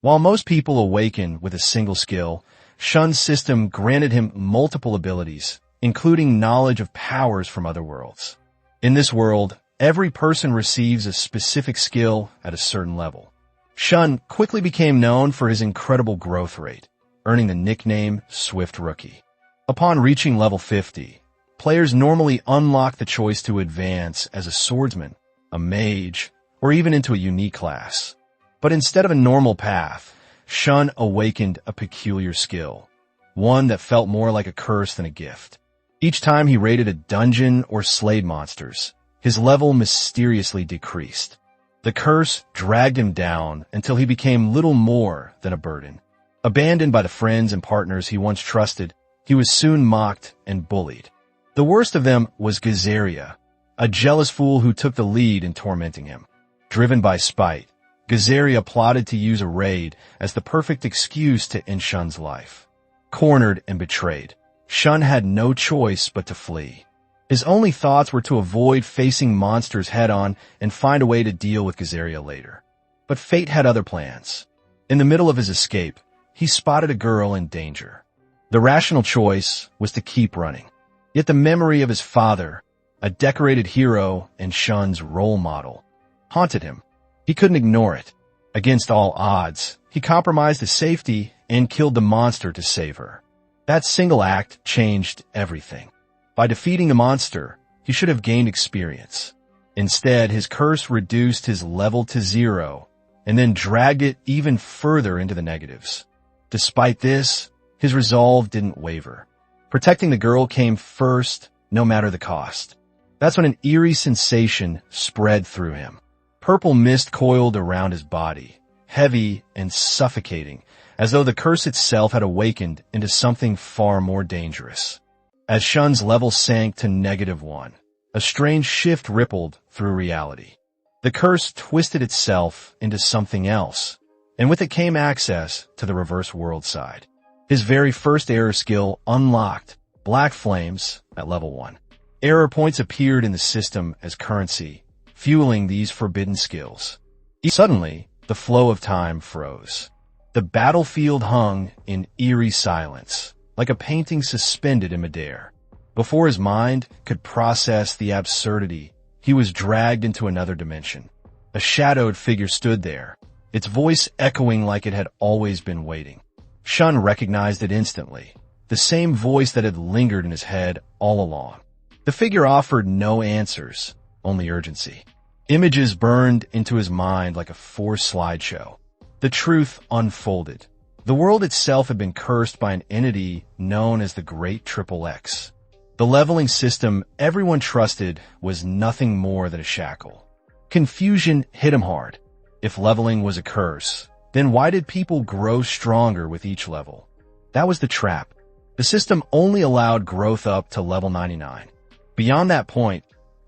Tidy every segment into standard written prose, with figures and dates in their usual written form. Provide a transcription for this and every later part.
While most people awaken with a single skill, Shun's system granted him multiple abilities, including knowledge of powers from other worlds. In this world, every person receives a specific skill at a certain level. Shun quickly became known for his incredible growth rate, earning the nickname Swift Rookie. Upon reaching level 50, players normally unlock the choice to advance as a swordsman, a mage, or even into a unique class. But instead of a normal path, Shun awakened a peculiar skill, one that felt more like a curse than a gift. Each time he raided a dungeon or slayed monsters, his level mysteriously decreased. The curse dragged him down until he became little more than a burden. Abandoned by the friends and partners he once trusted, he was soon mocked and bullied. The worst of them was Gazeria, a jealous fool who took the lead in tormenting him. Driven by spite, Gazeria plotted to use a raid as the perfect excuse to end Shun's life. Cornered and betrayed, Shun had no choice but to flee. His only thoughts were to avoid facing monsters head-on and find a way to deal with Gazeria later. But fate had other plans. In the middle of his escape, he spotted a girl in danger. The rational choice was to keep running. Yet the memory of his father, a decorated hero and Shun's role model, haunted him. He couldn't ignore it. Against all odds, he compromised his safety and killed the monster to save her. That single act changed everything. By defeating the monster, he should have gained experience. Instead, his curse reduced his level to 0 and then dragged it even further into the negatives. Despite this, his resolve didn't waver. Protecting the girl came first, no matter the cost. That's when an eerie sensation spread through him. Purple mist coiled around his body, heavy and suffocating, as though the curse itself had awakened into something far more dangerous. As Shun's level sank to -1, a strange shift rippled through reality. The curse twisted itself into something else, and with it came access to the reverse world side. His very first error skill unlocked black flames at level 1. Error points appeared in the system as currency, fueling these forbidden skills. Suddenly, the flow of time froze. The battlefield hung in eerie silence, like a painting suspended in midair. Before his mind could process the absurdity, he was dragged into another dimension. A shadowed figure stood there, its voice echoing like it had always been waiting. Shun recognized it instantly, the same voice that had lingered in his head all along. The figure offered no answers, only urgency. Images burned into his mind like a forced slideshow. The truth unfolded. The world itself had been cursed by an entity known as the Great Triple X. The leveling system everyone trusted was nothing more than a shackle. Confusion hit him hard. If leveling was a curse, then why did people grow stronger with each level? That was the trap. The system only allowed growth up to level 99. Beyond that point,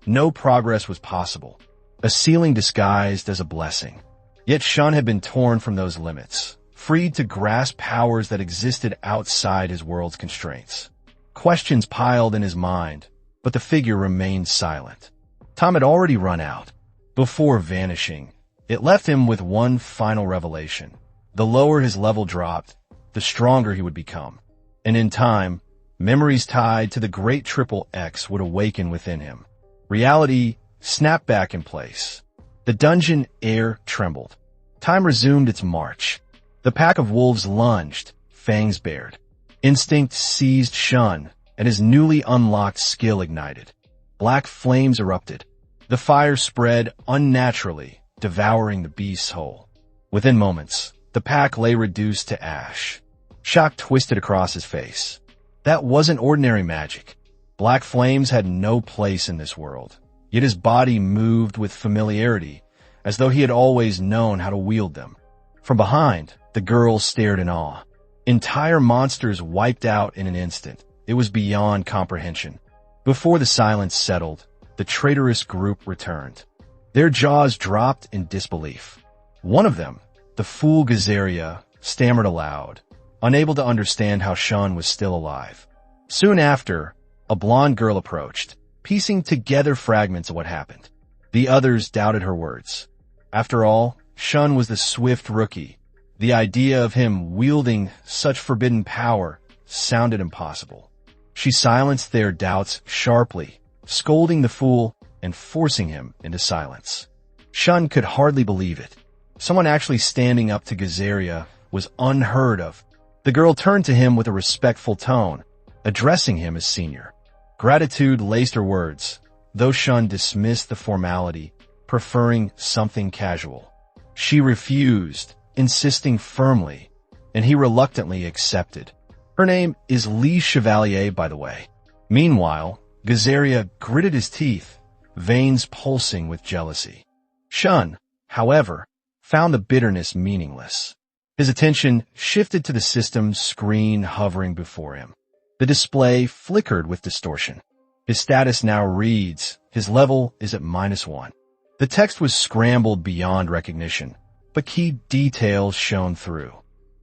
no progress was possible. A ceiling disguised as a blessing. Yet Shun had been torn from those limits, freed to grasp powers that existed outside his world's constraints. Questions piled in his mind, but the figure remained silent. Time had already run out. Before vanishing, it left him with one final revelation. The lower his level dropped, the stronger he would become. And in time, memories tied to the Great Triple X would awaken within him. Reality snapped back in place. The dungeon air trembled. Time resumed its march. The pack of wolves lunged, fangs bared. Instinct seized Shun, and his newly unlocked skill ignited. Black flames erupted. The fire spread unnaturally, devouring the beast's whole. Within moments, the pack lay reduced to ash. Shock twisted across his face. That wasn't ordinary magic. Black flames had no place in this world. Yet his body moved with familiarity, as though he had always known how to wield them. From behind, the girl stared in awe. Entire monsters wiped out in an instant. It was beyond comprehension. Before the silence settled, the traitorous group returned. Their jaws dropped in disbelief. One of them, the fool Gazeria, stammered aloud, unable to understand how Shun was still alive. Soon after, a blonde girl approached, piecing together fragments of what happened. The others doubted her words. After all, Shun was the Swift Rookie, The idea of him wielding such forbidden power sounded impossible. She silenced their doubts sharply, scolding the fool and forcing him into silence. Shun could hardly believe it. Someone actually standing up to Gazaria was unheard of. The girl turned to him with a respectful tone, addressing him as senior. Gratitude laced her words, though Shun dismissed the formality, preferring something casual. She refused, insisting firmly, and he reluctantly accepted. Her name is Lee Chevalier, by the way. Meanwhile, Gazaria gritted his teeth, veins pulsing with jealousy. Shun, however, found the bitterness meaningless. His attention shifted to the system's screen hovering before him. The display flickered with distortion. His status now reads, his level is at -1. The text was scrambled beyond recognition, but key details shone through.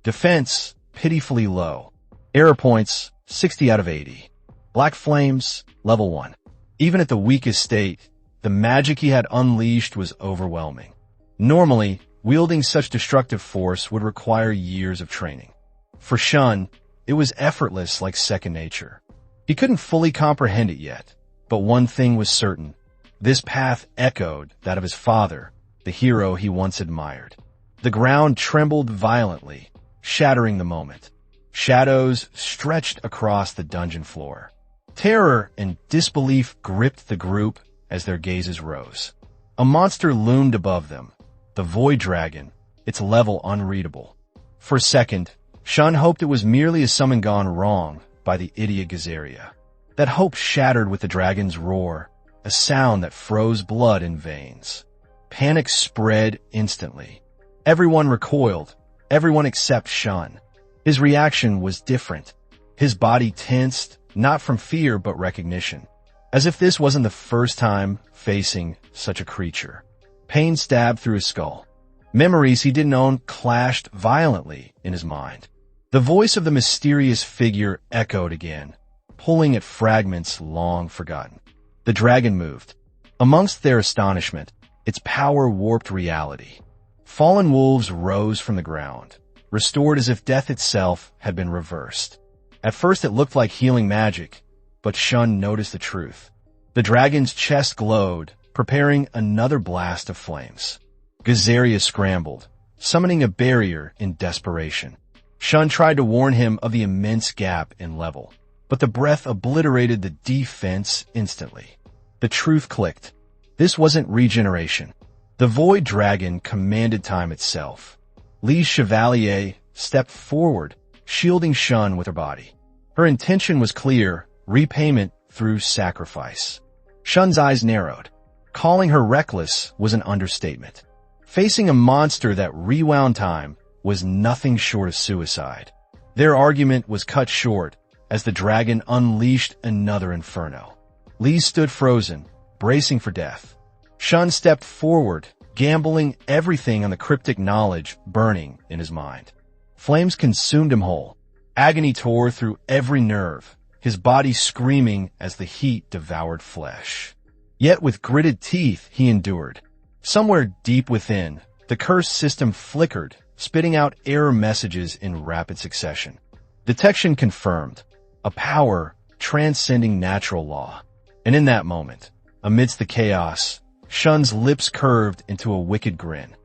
Defense, pitifully low. Error points, 60 out of 80. Black flames, level 1. Even at the weakest state, the magic he had unleashed was overwhelming. Normally, wielding such destructive force would require years of training. For Shun, it was effortless like second nature. He couldn't fully comprehend it yet, but one thing was certain. This path echoed that of his father, the hero he once admired. The ground trembled violently, shattering the moment. Shadows stretched across the dungeon floor. Terror and disbelief gripped the group as their gazes rose. A monster loomed above them, the Void Dragon, its level unreadable. For a second, Shun hoped it was merely a summon gone wrong by the idiot Gazaria. That hope shattered with the dragon's roar, a sound that froze blood in veins. Panic spread instantly. Everyone recoiled, everyone except Shun. His reaction was different. His body tensed, not from fear but recognition, as if this wasn't the first time facing such a creature. Pain stabbed through his skull. Memories he didn't own clashed violently in his mind. The voice of the mysterious figure echoed again, pulling at fragments long forgotten. The dragon moved. Amongst their astonishment, its power warped reality. Fallen wolves rose from the ground, restored as if death itself had been reversed. At first it looked like healing magic, but Shun noticed the truth. The dragon's chest glowed, preparing another blast of flames. Gazaria scrambled, summoning a barrier in desperation. Shun tried to warn him of the immense gap in level, but the breath obliterated the defense instantly. The truth clicked. This wasn't regeneration. The Void Dragon commanded time itself. Lee Chevalier stepped forward, shielding Shun with her body. Her intention was clear, repayment through sacrifice. Shun's eyes narrowed. Calling her reckless was an understatement. Facing a monster that rewound time was nothing short of suicide. Their argument was cut short as the dragon unleashed another inferno. Lee stood frozen, bracing for death. Shun stepped forward, gambling everything on the cryptic knowledge burning in his mind. Flames consumed him whole. Agony tore through every nerve, his body screaming as the heat devoured flesh. Yet with gritted teeth he endured. Somewhere deep within, the cursed system flickered, spitting out error messages in rapid succession. Detection confirmed, a power transcending natural law. And in that moment, amidst the chaos, Shun's lips curved into a wicked grin.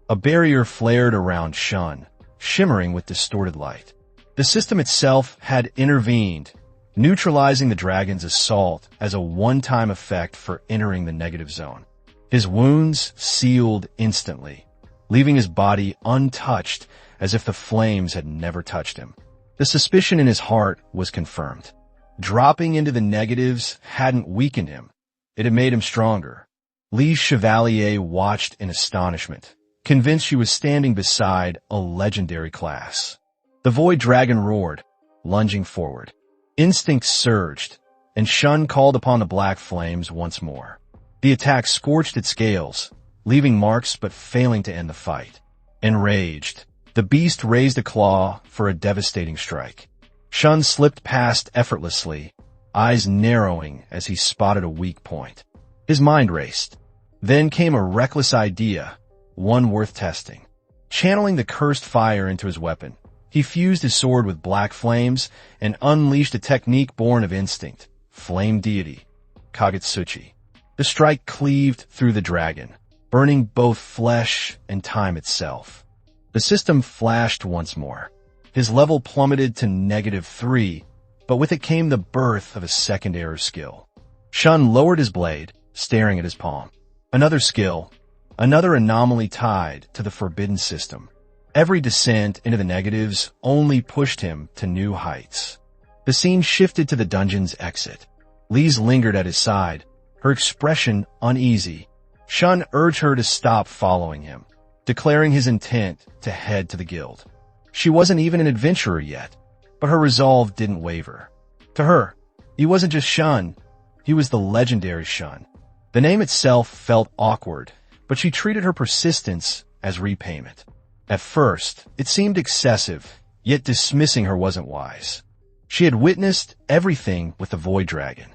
A barrier flared around Shun, shimmering with distorted light. The system itself had intervened, neutralizing the dragon's assault as a one-time effect for entering the negative zone. His wounds sealed instantly, leaving his body untouched as if the flames had never touched him. The suspicion in his heart was confirmed. Dropping into the negatives hadn't weakened him. It had made him stronger. Lee Chevalier watched in astonishment, convinced she was standing beside a legendary class. The Void Dragon roared, lunging forward. Instinct surged, and Shun called upon the black flames once more. The attack scorched its scales, leaving marks but failing to end the fight. Enraged, the beast raised a claw for a devastating strike. Shun slipped past effortlessly, eyes narrowing as he spotted a weak point. His mind raced. Then came a reckless idea, one worth testing. Channeling the cursed fire into his weapon, he fused his sword with black flames and unleashed a technique born of instinct, flame deity, Kagutsuchi. The strike cleaved through the dragon, burning both flesh and time itself. The system flashed once more. His level plummeted to -3, but with it came the birth of a second error skill. Shun lowered his blade, staring at his palm. Another skill, another anomaly tied to the forbidden system. Every descent into the negatives only pushed him to new heights. The scene shifted to the dungeon's exit. Lise lingered at his side, her expression uneasy. Shun urged her to stop following him, declaring his intent to head to the guild. She wasn't even an adventurer yet, but her resolve didn't waver. To her, he wasn't just Shun, he was the legendary Shun. The name itself felt awkward, but she treated her persistence as repayment. At first, it seemed excessive, yet dismissing her wasn't wise. She had witnessed everything with the Void Dragon.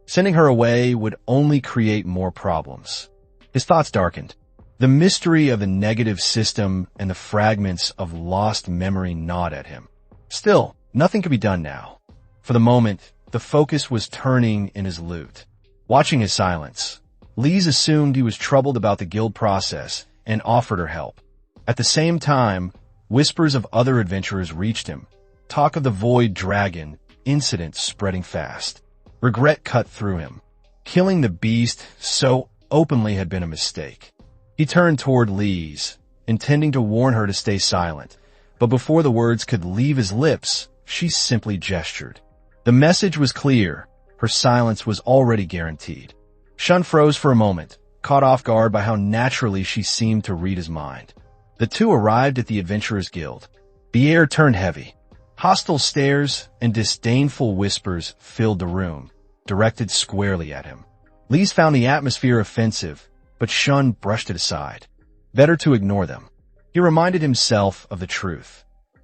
Sending her away would only create more problems. His thoughts darkened. The mystery of the negative system and the fragments of lost memory gnawed at him. Still, nothing could be done now. For the moment, the focus was turning in his loot. Watching his silence, Lise assumed he was troubled about the guild process and offered her help. At the same time, whispers of other adventurers reached him. Talk of the Void Dragon incident spreading fast. Regret cut through him. Killing the beast so openly had been a mistake. He turned toward Lise, intending to warn her to stay silent, but before the words could leave his lips, she simply gestured. The message was clear. Her silence was already guaranteed. Shun froze for a moment, caught off guard by how naturally she seemed to read his mind. The two arrived at the Adventurers Guild. The air turned heavy. Hostile stares and disdainful whispers filled the room, directed squarely at him. Lise found the atmosphere offensive, but Shun brushed it aside. Better to ignore them. He reminded himself of the truth.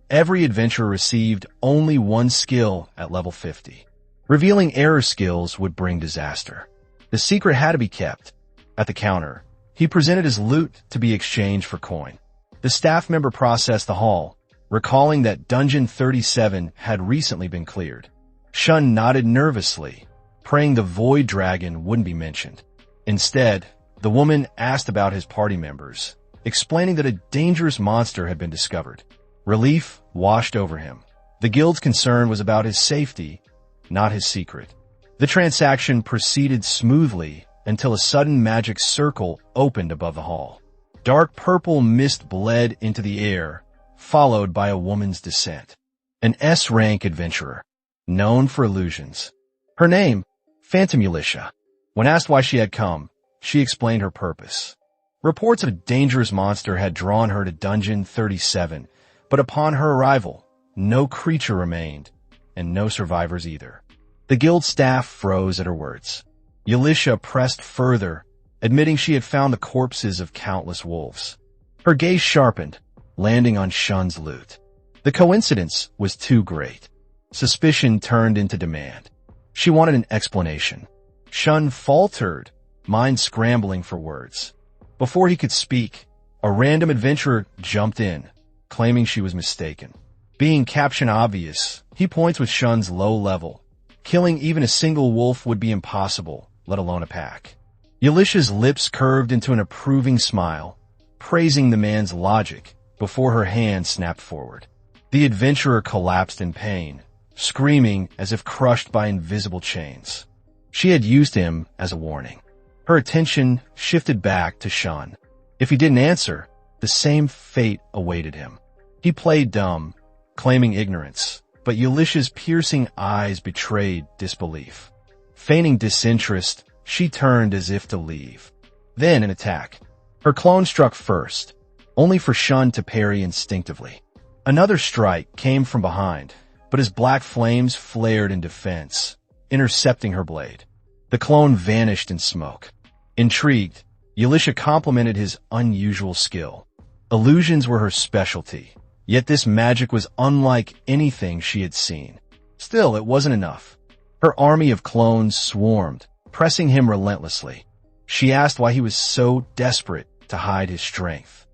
Every adventurer received only one skill at level 50. Revealing error skills would bring disaster. The secret had to be kept. At the counter, he presented his loot to be exchanged for coin. The staff member processed the haul, recalling that Dungeon 37 had recently been cleared. Shun nodded nervously, praying the Void Dragon wouldn't be mentioned. Instead, the woman asked about his party members, explaining that a dangerous monster had been discovered. Relief washed over him. The guild's concern was about his safety, not his secret. The transaction proceeded smoothly until a sudden magic circle opened above the hall. Dark purple mist bled into the air, followed by a woman's descent. An S-rank adventurer, known for illusions. Her name, Phantom Elisha. When asked why she had come, she explained her purpose. Reports of a dangerous monster had drawn her to Dungeon 37, but upon her arrival, no creature remained, and no survivors either. The guild staff froze at her words. Elisha pressed further, admitting she had found the corpses of countless wolves. Her gaze sharpened, landing on Shun's loot. The coincidence was too great. Suspicion turned into demand. She wanted an explanation. Shun faltered, mind scrambling for words. Before he could speak, a random adventurer jumped in, claiming she was mistaken. Being caption obvious, he points with Shun's low level. Killing even a single wolf would be impossible, let alone a pack. Elisha's lips curved into an approving smile, praising the man's logic, before her hand snapped forward. The adventurer collapsed in pain, screaming as if crushed by invisible chains. She had used him as a warning. Her attention shifted back to Shun. If he didn't answer, the same fate awaited him. He played dumb, claiming ignorance, but Elisha's piercing eyes betrayed disbelief. Feigning disinterest, she turned as if to leave. Then an attack. Her clone struck first, only for Shun to parry instinctively. Another strike came from behind, but his black flames flared in defense, intercepting her blade. The clone vanished in smoke. Intrigued, Elisha complimented his unusual skill. Illusions were her specialty, yet this magic was unlike anything she had seen. Still, it wasn't enough. Her army of clones swarmed, pressing him relentlessly. She asked why he was so desperate to hide his strength.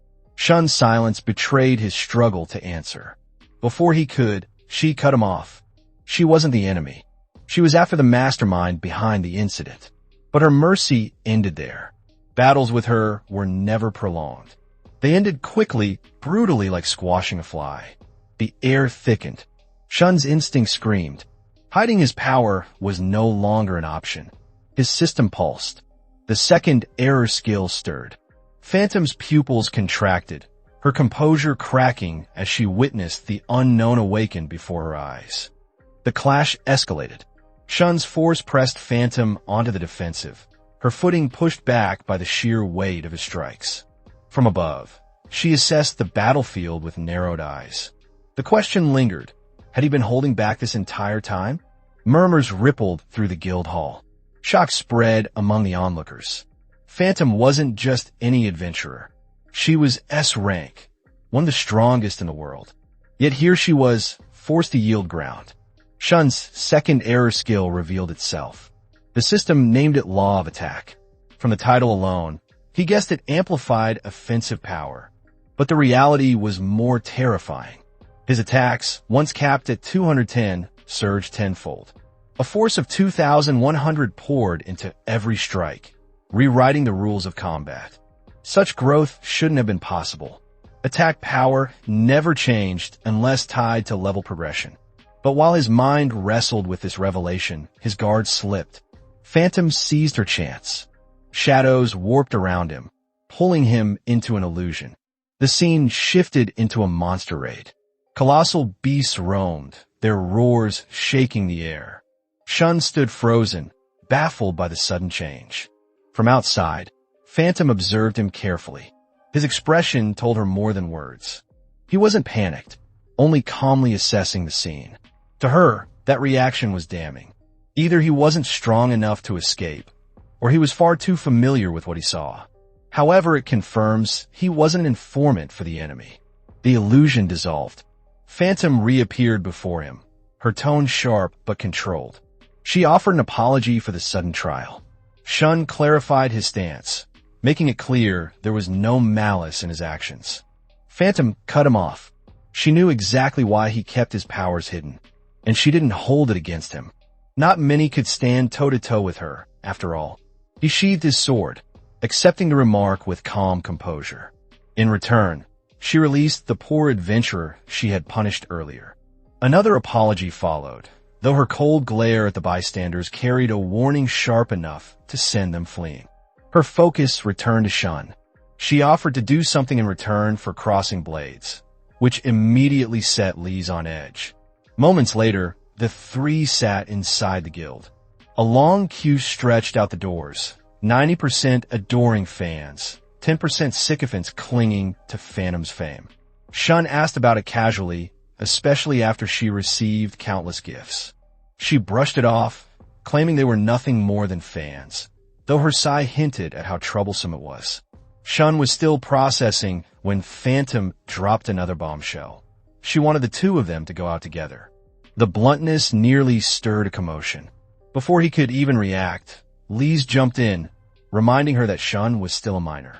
Shun's silence betrayed his struggle to answer. Before he could, she cut him off. She wasn't the enemy. She was after the mastermind behind the incident. But her mercy ended there. Battles with her were never prolonged. They ended quickly, brutally, like squashing a fly. The air thickened. Shun's instinct screamed. Hiding his power was no longer an option. His system pulsed. The second error skill stirred. Phantom's pupils contracted, her composure cracking as she witnessed the unknown awaken before her eyes. The clash escalated. Shun's force pressed Phantom onto the defensive, her footing pushed back by the sheer weight of his strikes. From above, she assessed the battlefield with narrowed eyes. The question lingered. Had he been holding back this entire time? Murmurs rippled through the guild hall. Shock spread among the onlookers. Phantom wasn't just any adventurer. She was S rank, one of the strongest in the world. Yet here she was, forced to yield ground. Shun's second error skill revealed itself. The system named it Law of Attack. From the title alone, he guessed it amplified offensive power. But the reality was more terrifying. His attacks, once capped at 210, surged tenfold. A force of 2,100 poured into every strike, rewriting the rules of combat. Such growth shouldn't have been possible. Attack power never changed unless tied to level progression. But while his mind wrestled with this revelation, his guard slipped. Phantom seized her chance. Shadows warped around him, pulling him into an illusion. The scene shifted into a monster raid. Colossal beasts roamed, their roars shaking the air. Shun stood frozen, baffled by the sudden change. From outside, Phantom observed him carefully. His expression told her more than words. He wasn't panicked, only calmly assessing the scene. To her, that reaction was damning. Either he wasn't strong enough to escape, or he was far too familiar with what he saw. However, it confirms he wasn't an informant for the enemy. The illusion dissolved. Phantom reappeared before him, her tone sharp but controlled. She offered an apology for the sudden trial. Shun clarified his stance, making it clear there was no malice in his actions. Phantom cut him off. She knew exactly why he kept his powers hidden, and she didn't hold it against him. Not many could stand toe-to-toe with her, after all. He sheathed his sword, accepting the remark with calm composure. In return, she released the poor adventurer she had punished earlier. Another apology followed, though her cold glare at the bystanders carried a warning sharp enough to send them fleeing. Her focus returned to Shun. She offered to do something in return for crossing blades, which immediately set Lise on edge. Moments later, the three sat inside the guild. A long queue stretched out the doors, 90% adoring fans, 10% sycophants clinging to Phantom's fame. Shun asked about it casually, especially after she received countless gifts. She brushed it off, claiming they were nothing more than fans, though her sigh hinted at how troublesome it was. Shun was still processing when Phantom dropped another bombshell. She wanted the two of them to go out together. The bluntness nearly stirred a commotion. Before he could even react, Lise jumped in, reminding her that Shun was still a minor.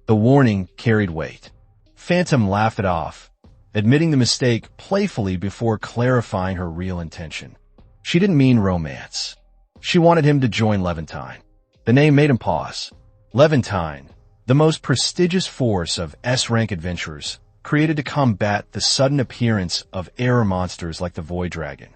The warning carried weight. Phantom laughed it off, admitting the mistake playfully before clarifying her real intention. She didn't mean romance. She wanted him to join Levantine. The name made him pause. Levantine, the most prestigious force of S-rank adventurers, created to combat the sudden appearance of error monsters like the Void Dragon.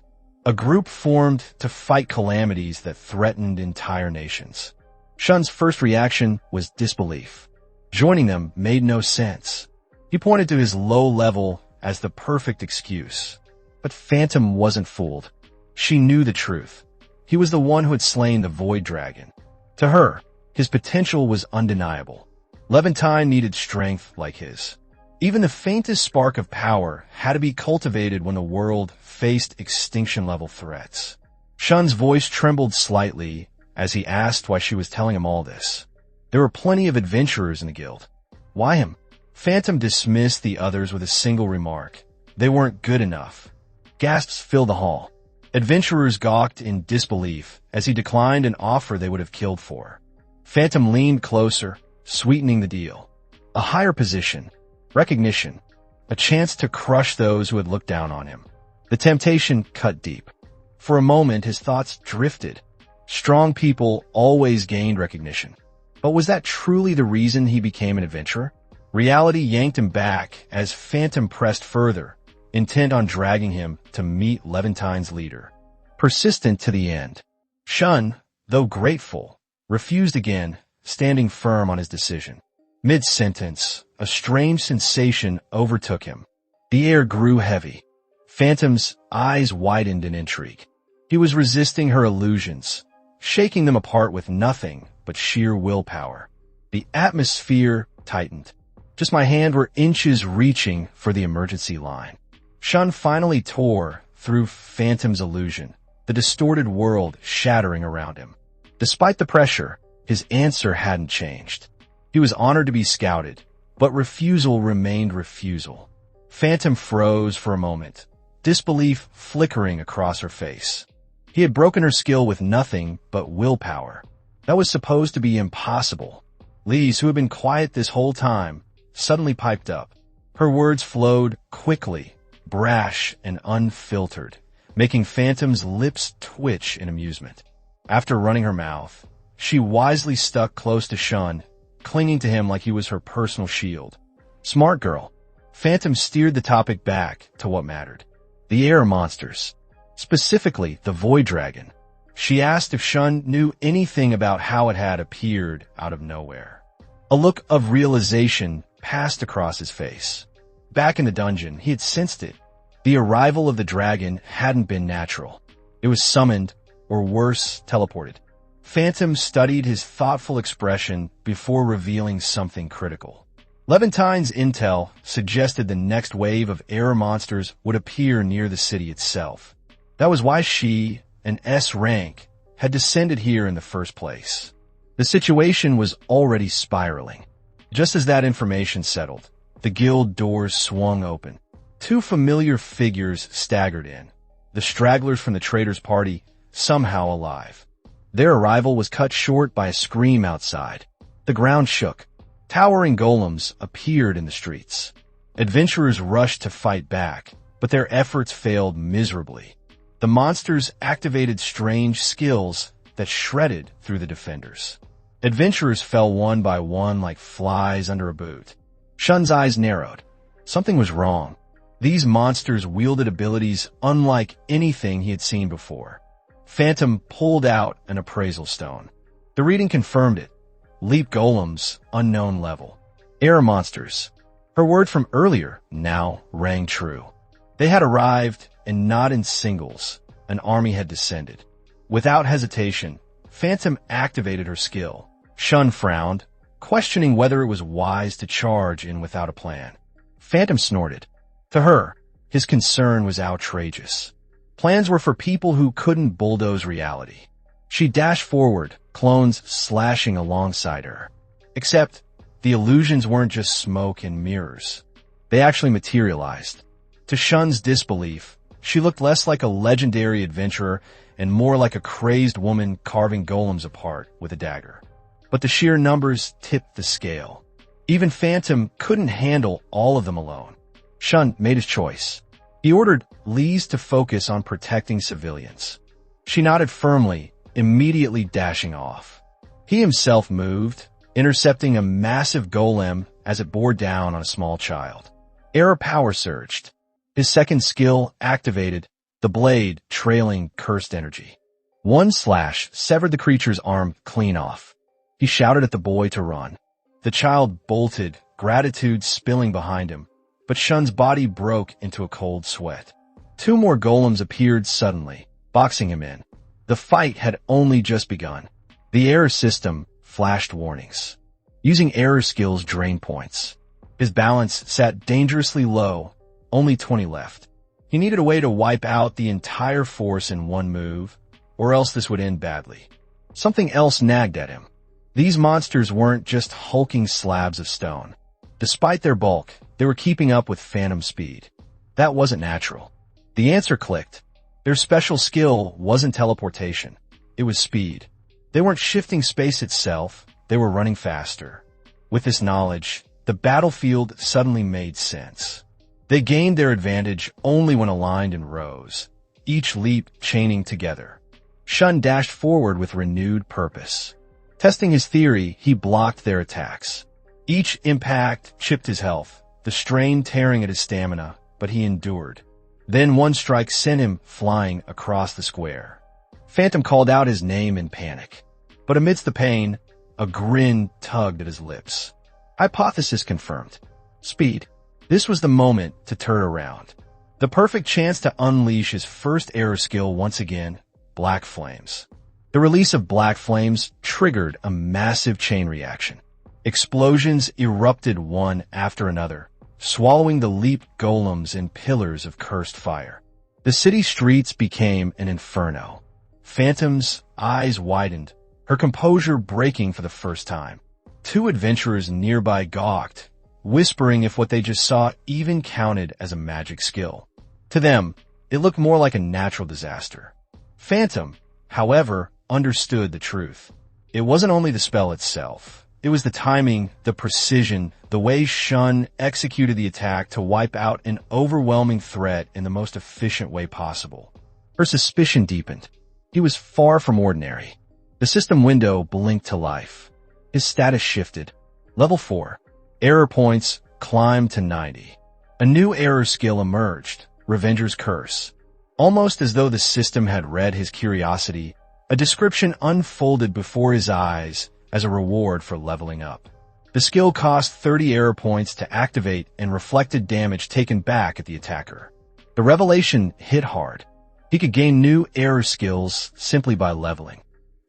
A group formed to fight calamities that threatened entire nations. Shun's first reaction was disbelief. Joining them made no sense. He pointed to his low level as the perfect excuse. But Phantom wasn't fooled. She knew the truth. He was the one who had slain the Void Dragon. To her, his potential was undeniable. Levantine needed strength like his. Even the faintest spark of power had to be cultivated when the world faced extinction-level threats. Shun's voice trembled slightly as he asked why she was telling him all this. There were plenty of adventurers in the guild. Why him? Phantom dismissed the others with a single remark. They weren't good enough. Gasps filled the hall. Adventurers gawked in disbelief as he declined an offer they would have killed for. Phantom leaned closer, sweetening the deal. A higher position, Recognition. A chance to crush those who had looked down on him. The temptation cut deep. For a moment, his thoughts drifted. Strong people always gained recognition. But was that truly the reason he became an adventurer? Reality yanked him back as Phantom pressed further, intent on dragging him to meet Levantine's leader. Persistent to the end. Shun, though grateful, refused again, standing firm on his decision. Mid-sentence, a strange sensation overtook him. The air grew heavy. Phantom's eyes widened in intrigue. He was resisting her illusions, shaking them apart with nothing but sheer willpower. The atmosphere tightened. Just my hand were inches reaching for the emergency line. Shun finally tore through Phantom's illusion, the distorted world shattering around him. Despite the pressure, his answer hadn't changed. He was honored to be scouted, but refusal remained refusal. Phantom froze for a moment, disbelief flickering across her face. He had broken her skill with nothing but willpower. That was supposed to be impossible. Lise, who had been quiet this whole time, suddenly piped up. Her words flowed quickly, brash and unfiltered, making Phantom's lips twitch in amusement. After running her mouth, she wisely stuck close to Shun, clinging to him like he was her personal shield. Smart girl. Phantom steered the topic back to what mattered. The air monsters. Specifically, the Void Dragon. She asked if Shun knew anything about how it had appeared out of nowhere. A look of realization passed across his face. Back in the dungeon, he had sensed it. The arrival of the dragon hadn't been natural. It was summoned, or worse, teleported. Phantom studied his thoughtful expression before revealing something critical. Levantine's intel suggested the next wave of air monsters would appear near the city itself. That was why she, an S rank, had descended here in the first place. The situation was already spiraling. Just as that information settled, the guild doors swung open. Two familiar figures staggered in, the stragglers from the trader's party, somehow alive. Their arrival was cut short by a scream outside. The ground shook. Towering golems appeared in the streets. Adventurers rushed to fight back, but their efforts failed miserably. The monsters activated strange skills that shredded through the defenders. Adventurers fell one by one like flies under a boot. Shun's eyes narrowed. Something was wrong. These monsters wielded abilities unlike anything he had seen before. Phantom pulled out an appraisal stone. The reading confirmed it. Leap golems, unknown level. Air monsters. Her word from earlier now rang true. They had arrived, and not in singles. An army had descended. Without hesitation, Phantom activated her skill. Shun frowned, questioning whether it was wise to charge in without a plan. Phantom snorted. To her, his concern was outrageous. Plans were for people who couldn't bulldoze reality. She dashed forward, clones slashing alongside her. Except, the illusions weren't just smoke and mirrors. They actually materialized. To Shun's disbelief, she looked less like a legendary adventurer and more like a crazed woman carving golems apart with a dagger. But the sheer numbers tipped the scale. Even Phantom couldn't handle all of them alone. Shun made his choice. He ordered Lise to focus on protecting civilians. She nodded firmly, immediately dashing off. He himself moved, intercepting a massive golem as it bore down on a small child. Air power surged. His second skill activated, the blade trailing cursed energy. One slash severed the creature's arm clean off. He shouted at the boy to run. The child bolted, gratitude spilling behind him, but Shun's body broke into a cold sweat. Two more golems appeared suddenly, boxing him in. The fight had only just begun. The error system flashed warnings. Using error skills drained points. His balance sat dangerously low, only 20 left. He needed a way to wipe out the entire force in one move, or else this would end badly. Something else nagged at him. These monsters weren't just hulking slabs of stone. Despite their bulk, they were keeping up with phantom speed. That wasn't natural. The answer clicked. Their special skill wasn't teleportation. It was speed. They weren't shifting space itself. They were running faster. With this knowledge, the battlefield suddenly made sense. They gained their advantage only when aligned in rows, each leap chaining together. Shun dashed forward with renewed purpose. Testing his theory, he blocked their attacks. Each impact chipped his health, the strain tearing at his stamina, but he endured. Then one strike sent him flying across the square. Phantom called out his name in panic. But amidst the pain, a grin tugged at his lips. Hypothesis confirmed. Speed. This was the moment to turn around. The perfect chance to unleash his first error skill once again, Black Flames. The release of Black Flames triggered a massive chain reaction. Explosions erupted one after another, swallowing the leap golems in pillars of cursed fire. The city streets became an inferno. Phantom's eyes widened, her composure breaking for the first time. Two adventurers nearby gawked, whispering if what they just saw even counted as a magic skill. To them, it looked more like a natural disaster. Phantom, however, understood the truth. It wasn't only the spell itself. It was the timing, the precision, the way Shun executed the attack to wipe out an overwhelming threat in the most efficient way possible. Her suspicion deepened. He was far from ordinary. The system window blinked to life. His status shifted. Level 4. Error points climbed to 90. A new error skill emerged, Revenger's Curse. Almost as though the system had read his curiosity, a description unfolded before his eyes as a reward for leveling up. The skill cost 30 error points to activate and reflected damage taken back at the attacker. The revelation hit hard. He could gain new error skills simply by leveling.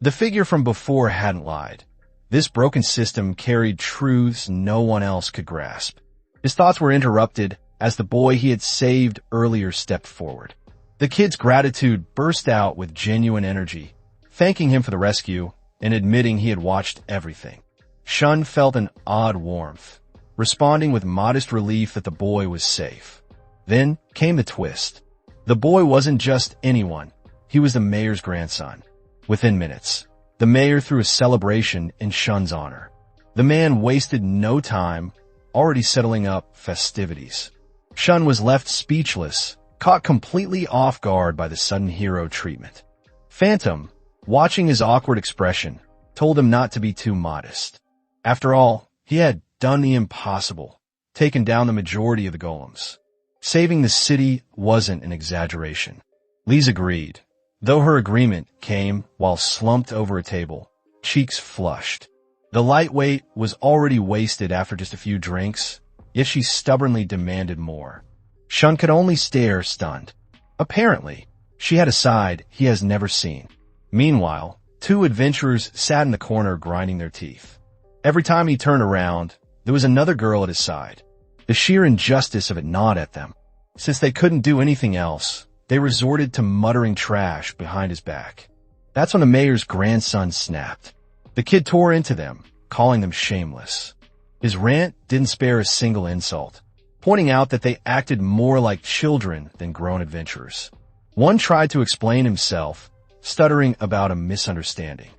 The figure from before hadn't lied. This broken system carried truths no one else could grasp. His thoughts were interrupted as the boy he had saved earlier stepped forward. The kid's gratitude burst out with genuine energy, thanking him for the rescue and admitting he had watched everything. Shun felt an odd warmth, responding with modest relief that the boy was safe. Then came the twist. The boy wasn't just anyone. He was the mayor's grandson. Within minutes, the mayor threw a celebration in Shun's honor. The man wasted no time, already settling up festivities. Shun was left speechless, caught completely off guard by the sudden hero treatment. Phantom, watching his awkward expression, told him not to be too modest. After all, he had done the impossible, taken down the majority of the golems. Saving the city wasn't an exaggeration. Lise agreed, though her agreement came while slumped over a table, cheeks flushed. The lightweight was already wasted after just a few drinks, yet she stubbornly demanded more. Shun could only stare, stunned. Apparently, she had a side he has never seen. Meanwhile, two adventurers sat in the corner grinding their teeth. Every time he turned around, there was another girl at his side. The sheer injustice of it gnawed at them. Since they couldn't do anything else, they resorted to muttering trash behind his back. That's when the mayor's grandson snapped. The kid tore into them, calling them shameless. His rant didn't spare a single insult, pointing out that they acted more like children than grown adventurers. One tried to explain himself, stuttering about a misunderstanding.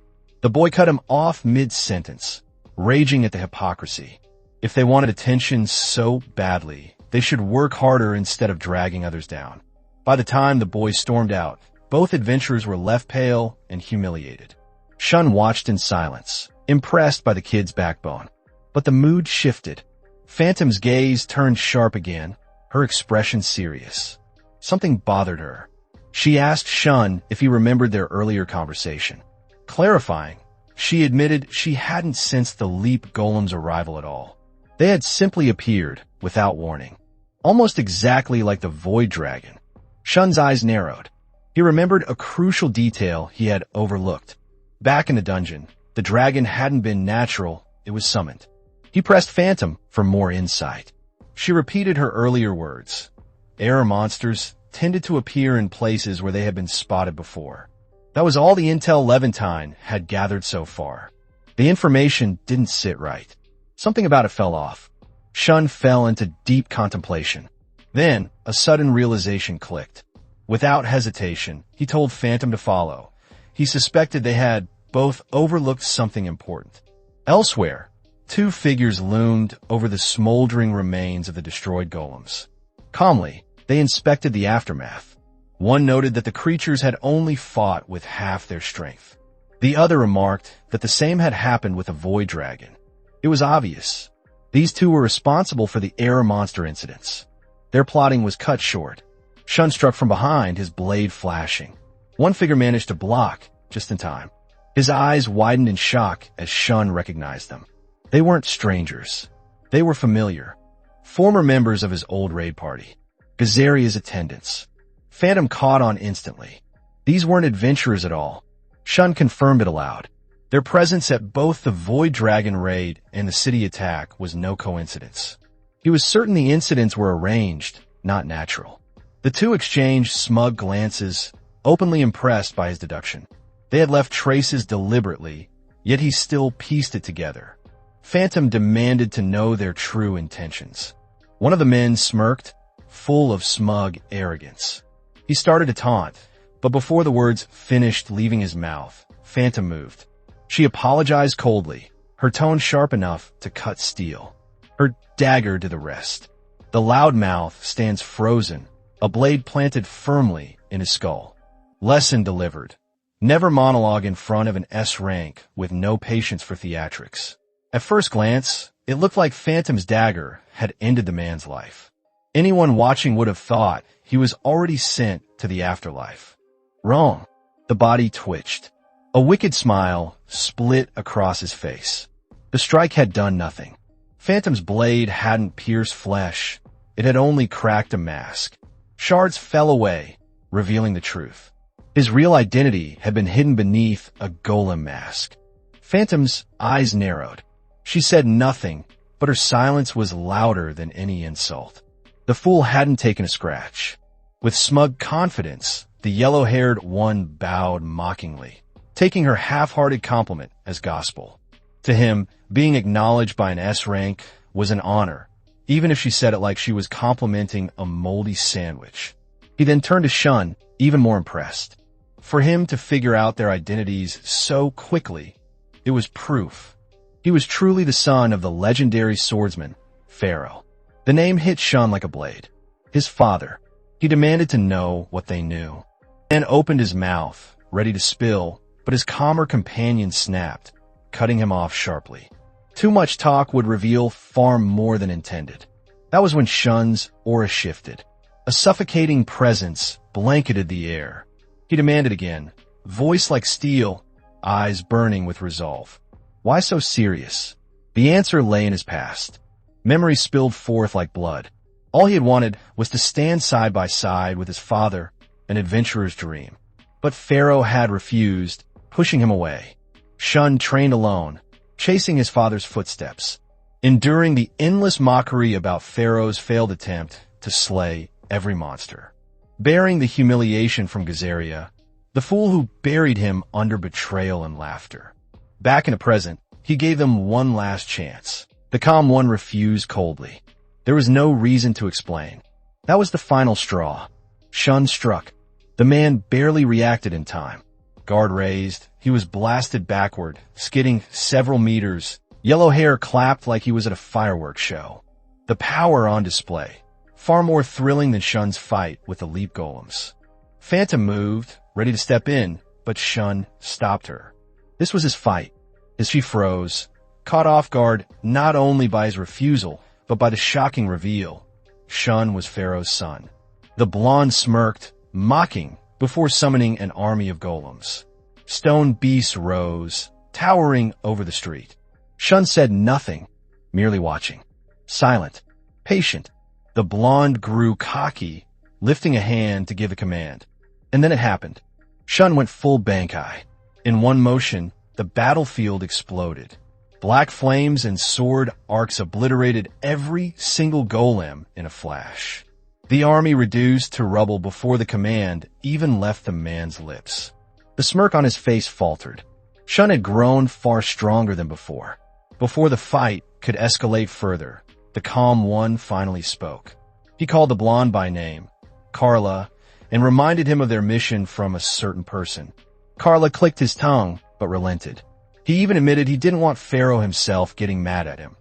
The boy cut him off mid-sentence, raging at the hypocrisy. If they wanted attention so badly, they should work harder instead of dragging others down. By the time the boy stormed out, both adventurers were left pale and humiliated. Shun watched in silence, impressed by the kid's backbone. But the mood shifted. Phantom's gaze turned sharp again, her expression serious. Something bothered her. She asked Shun if he remembered their earlier conversation. Clarifying, she admitted she hadn't sensed the leap golem's arrival at all. They had simply appeared, without warning. Almost exactly like the Void Dragon. Shun's eyes narrowed. He remembered a crucial detail he had overlooked. Back in the dungeon, the dragon hadn't been natural, it was summoned. He pressed Phantom for more insight. She repeated her earlier words. Error monsters tended to appear in places where they had been spotted before. That was all the intel Levantine had gathered so far. The information didn't sit right. Something about it fell off. Shun fell into deep contemplation. Then, a sudden realization clicked. Without hesitation, he told Phantom to follow. He suspected they had both overlooked something important. Elsewhere, Two figures loomed over the smoldering remains of the destroyed golems. Calmly, they inspected the aftermath. One noted that the creatures had only fought with half their strength. The other remarked that the same had happened with a void dragon. It was obvious. These two were responsible for the air monster incidents. Their plotting was cut short. Shun struck from behind, his blade flashing. One figure managed to block, just in time. His eyes widened in shock as Shun recognized them. They weren't strangers. They were familiar. Former members of his old raid party. Gazaria's attendants. Phantom caught on instantly. These weren't adventurers at all. Shun confirmed it aloud. Their presence at both the Void Dragon raid and the city attack was no coincidence. He was certain the incidents were arranged, not natural. The two exchanged smug glances, openly impressed by his deduction. They had left traces deliberately, yet he still pieced it together. Phantom demanded to know their true intentions. One of the men smirked, full of smug arrogance. He started to taunt, but before the words finished leaving his mouth, Phantom moved. She apologized coldly, her tone sharp enough to cut steel. Her dagger to the rest. The loudmouth stands frozen, a blade planted firmly in his skull. Lesson delivered. Never monologue in front of an S rank with no patience for theatrics. At first glance, it looked like Phantom's dagger had ended the man's life. Anyone watching would have thought he was already sent to the afterlife. Wrong. The body twitched. A wicked smile split across his face. The strike had done nothing. Phantom's blade hadn't pierced flesh. It had only cracked a mask. Shards fell away, revealing the truth. His real identity had been hidden beneath a golem mask. Phantom's eyes narrowed. She said nothing, but her silence was louder than any insult. The fool hadn't taken a scratch. With smug confidence, the yellow-haired one bowed mockingly, taking her half-hearted compliment as gospel. To him, being acknowledged by an S rank was an honor, even if she said it like she was complimenting a moldy sandwich. He then turned to Shun, even more impressed. For him to figure out their identities so quickly, it was proof. He was truly the son of the legendary swordsman, Pharaoh. The name hit Shun like a blade. His father. He demanded to know what they knew. The man opened his mouth, ready to spill, but his calmer companion snapped, cutting him off sharply. Too much talk would reveal far more than intended. That was when Shun's aura shifted. A suffocating presence blanketed the air. He demanded again, voice like steel, eyes burning with resolve. Why so serious? The answer lay in his past. Memory spilled forth like blood. All he had wanted was to stand side by side with his father, an adventurer's dream. But Pharaoh had refused, pushing him away. Shun trained alone, chasing his father's footsteps, enduring the endless mockery about Pharaoh's failed attempt to slay every monster. Bearing the humiliation from Gazaria, the fool who buried him under betrayal and laughter. Back in the present, he gave them one last chance. The calm one refused coldly. There was no reason to explain. That was the final straw. Shun struck. The man barely reacted in time. Guard raised, he was blasted backward, skidding several meters. Yellow hair clapped like he was at a fireworks show. The power on display. Far more thrilling than Shun's fight with the leap golems. Phantom moved, ready to step in, but Shun stopped her. This was his fight. As she froze, caught off guard not only by his refusal, but by the shocking reveal. Shun was Pharaoh's son. The blonde smirked, mocking, before summoning an army of golems. Stone beasts rose, towering over the street. Shun said nothing, merely watching. Silent, patient. The blonde grew cocky, lifting a hand to give a command. And then it happened. Shun went full Bankai. In one motion, the battlefield exploded. Black flames and sword arcs obliterated every single golem in a flash. The army reduced to rubble before the command even left the man's lips. The smirk on his face faltered. Shun had grown far stronger than before. Before the fight could escalate further, the calm one finally spoke. He called the blonde by name, Carla, and reminded him of their mission from a certain person. Carla clicked his tongue, but relented. He even admitted he didn't want Pharaoh himself getting mad at him,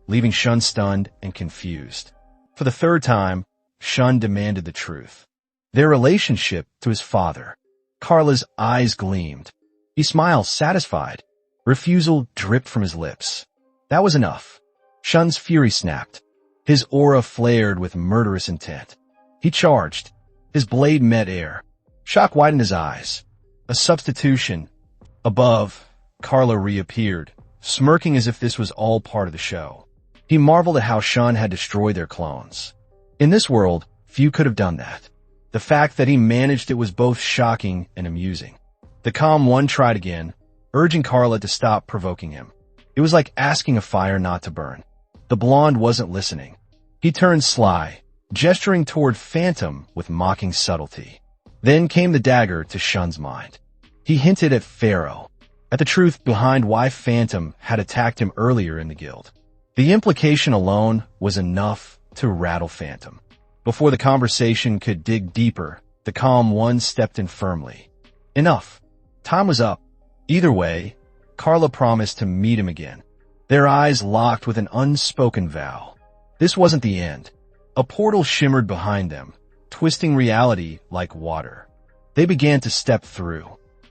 leaving Shun stunned and confused. For the third time, Shun demanded the truth. Their relationship to his father. Carla's eyes gleamed. He smiled, satisfied. Refusal dripped from his lips. That was enough. Shun's fury snapped. His aura flared with murderous intent. He charged. His blade met air. Shock widened his eyes. A substitution. Above, Carla reappeared, smirking as if this was all part of the show. He marveled at how Shun had destroyed their clones. In this world, few could have done that. The fact that he managed it was both shocking and amusing. The calm one tried again, urging Carla to stop provoking him. It was like asking a fire not to burn. The blonde wasn't listening. He turned sly, gesturing toward Phantom with mocking subtlety. Then came the dagger to Shun's mind. He hinted at Pharaoh, at the truth behind why Phantom had attacked him earlier in the guild. The implication alone was enough to rattle Phantom. Before the conversation could dig deeper, the calm one stepped in firmly. Enough. Time was up. Either way, Carla promised to meet him again. Their eyes locked with an unspoken vow. This wasn't the end. A portal shimmered behind them, twisting reality like water. They began to step through.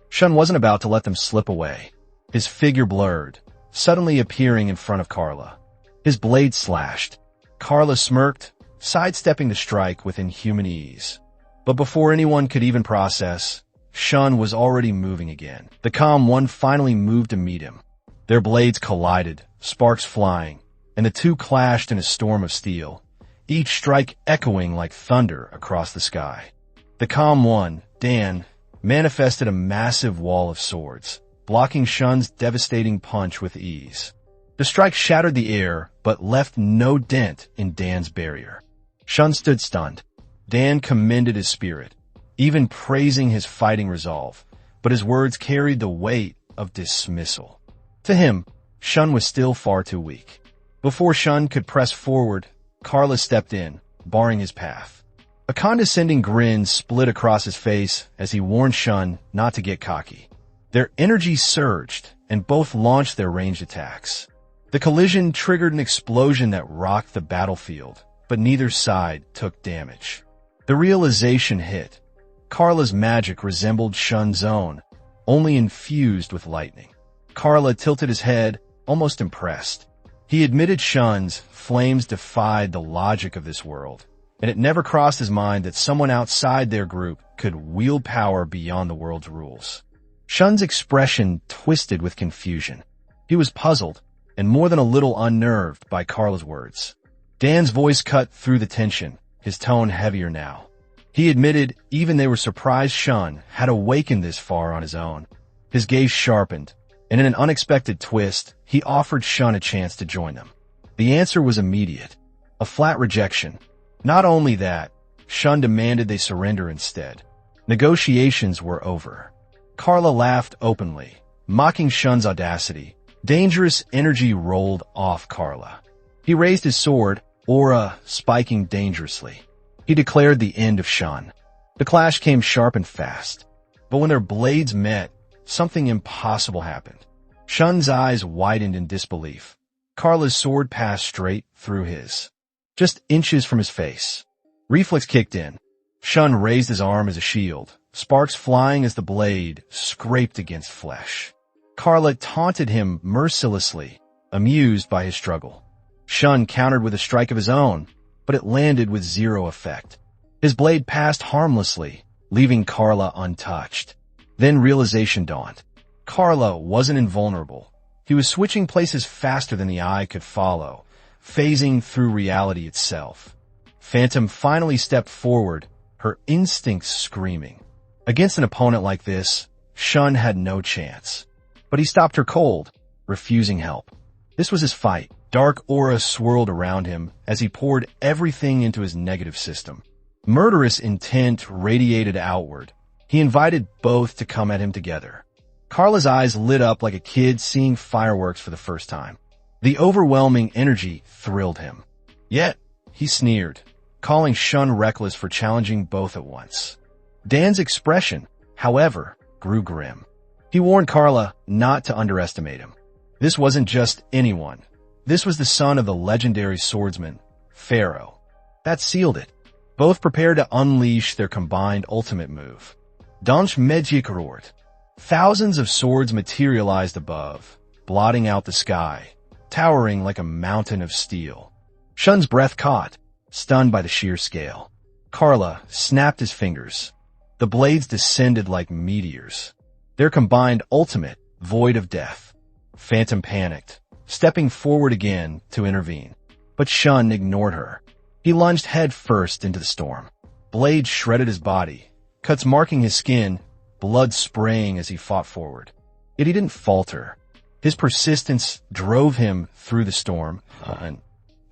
Shun wasn't about to let them slip away. His figure blurred, suddenly appearing in front of Carla. His blade slashed. Carla smirked, sidestepping the strike with inhuman ease. But before anyone could even process, Shun was already moving again. The calm one finally moved to meet him. Their blades collided, sparks flying, and the two clashed in a storm of steel, each strike echoing like thunder across the sky. The calm one, Dan, manifested a massive wall of swords, blocking Shun's devastating punch with ease. The strike shattered the air, but left no dent in Dan's barrier. Shun stood stunned. Dan commended his spirit, even praising his fighting resolve, but his words carried the weight of dismissal. To him, Shun was still far too weak. Before Shun could press forward, Carla stepped in, barring his path. A condescending grin split across his face as he warned Shun not to get cocky. Their energy surged, and both launched their ranged attacks. The collision triggered an explosion that rocked the battlefield, but neither side took damage. The realization hit. Carla's magic resembled Shun's own, only infused with lightning. Carla tilted his head, almost impressed. He admitted Shun's flames defied the logic of this world, and it never crossed his mind that someone outside their group could wield power beyond the world's rules. Shun's expression twisted with confusion. He was puzzled, and more than a little unnerved by Carla's words. Dan's voice cut through the tension, his tone heavier now. He admitted even they were surprised Shun had awakened this far on his own. His gaze sharpened, and in an unexpected twist, he offered Shun a chance to join them. The answer was immediate. A flat rejection. Not only that, Shun demanded they surrender instead. Negotiations were over. Carla laughed openly, mocking Shun's audacity. Dangerous energy rolled off Carla. He raised his sword, aura spiking dangerously. He declared the end of Shun. The clash came sharp and fast. But when their blades met, something impossible happened. Shun's eyes widened in disbelief. Carla's sword passed straight through his, just inches from his face. Reflex kicked in. Shun raised his arm as a shield, sparks flying as the blade scraped against flesh. Carla taunted him mercilessly, amused by his struggle. Shun countered with a strike of his own, but it landed with zero effect. His blade passed harmlessly, leaving Carla untouched. Then realization dawned. Carla wasn't invulnerable. He was switching places faster than the eye could follow, phasing through reality itself. Phantom finally stepped forward, her instincts screaming. Against an opponent like this, Shun had no chance. But he stopped her cold, refusing help. This was his fight. Dark aura swirled around him as he poured everything into his negative system. Murderous intent radiated outward. He invited both to come at him together. Carla's eyes lit up like a kid seeing fireworks for the first time. The overwhelming energy thrilled him. Yet, he sneered, calling Shun reckless for challenging both at once. Dan's expression, however, grew grim. He warned Carla not to underestimate him. This wasn't just anyone. This was the son of the legendary swordsman, Pharaoh. That sealed it. Both prepared to unleash their combined ultimate move. Danch Medjikarort. Thousands of swords materialized above, blotting out the sky, towering like a mountain of steel. Shun's breath caught, stunned by the sheer scale. Carla snapped his fingers. The blades descended like meteors. Their combined ultimate, void of death. Phantom panicked, stepping forward again to intervene. But Shun ignored her. He lunged head first into the storm. Blades shredded his body, cuts marking his skin, blood spraying as he fought forward. Yet he didn't falter. His persistence drove him through the storm, and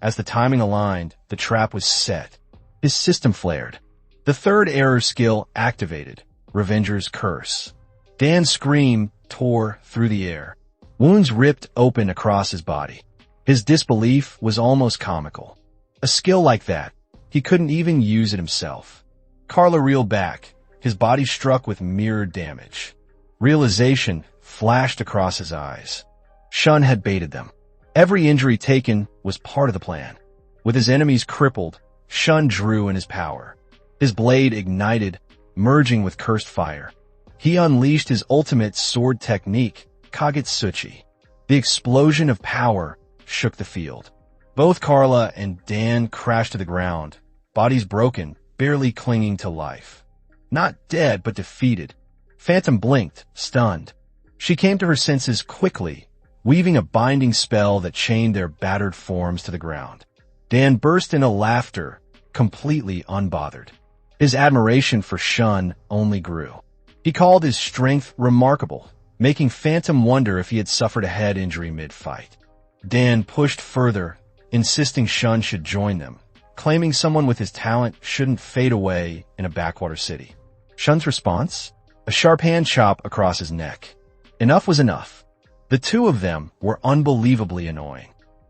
as the timing aligned, the trap was set. His system flared. The third error skill activated, Revenger's Curse. Dan's scream tore through the air. Wounds ripped open across his body. His disbelief was almost comical. A skill like that, he couldn't even use it himself. Carla reeled back, his body struck with mirrored damage. Realization flashed across his eyes. Shun had baited them. Every injury taken was part of the plan. With his enemies crippled, Shun drew in his power. His blade ignited, merging with cursed fire. He unleashed his ultimate sword technique, Kagutsuchi. The explosion of power shook the field. Both Carla and Dan crashed to the ground, bodies broken, barely clinging to life. Not dead, but defeated. Phantom blinked, stunned. She came to her senses quickly, weaving a binding spell that chained their battered forms to the ground. Dan burst into laughter, completely unbothered. His admiration for Shun only grew. He called his strength remarkable, making Phantom wonder if he had suffered a head injury mid-fight. Dan pushed further, insisting Shun should join them, claiming someone with his talent shouldn't fade away in a backwater city. Shun's response? A sharp hand chop across his neck. Enough was enough. The two of them were unbelievably annoying.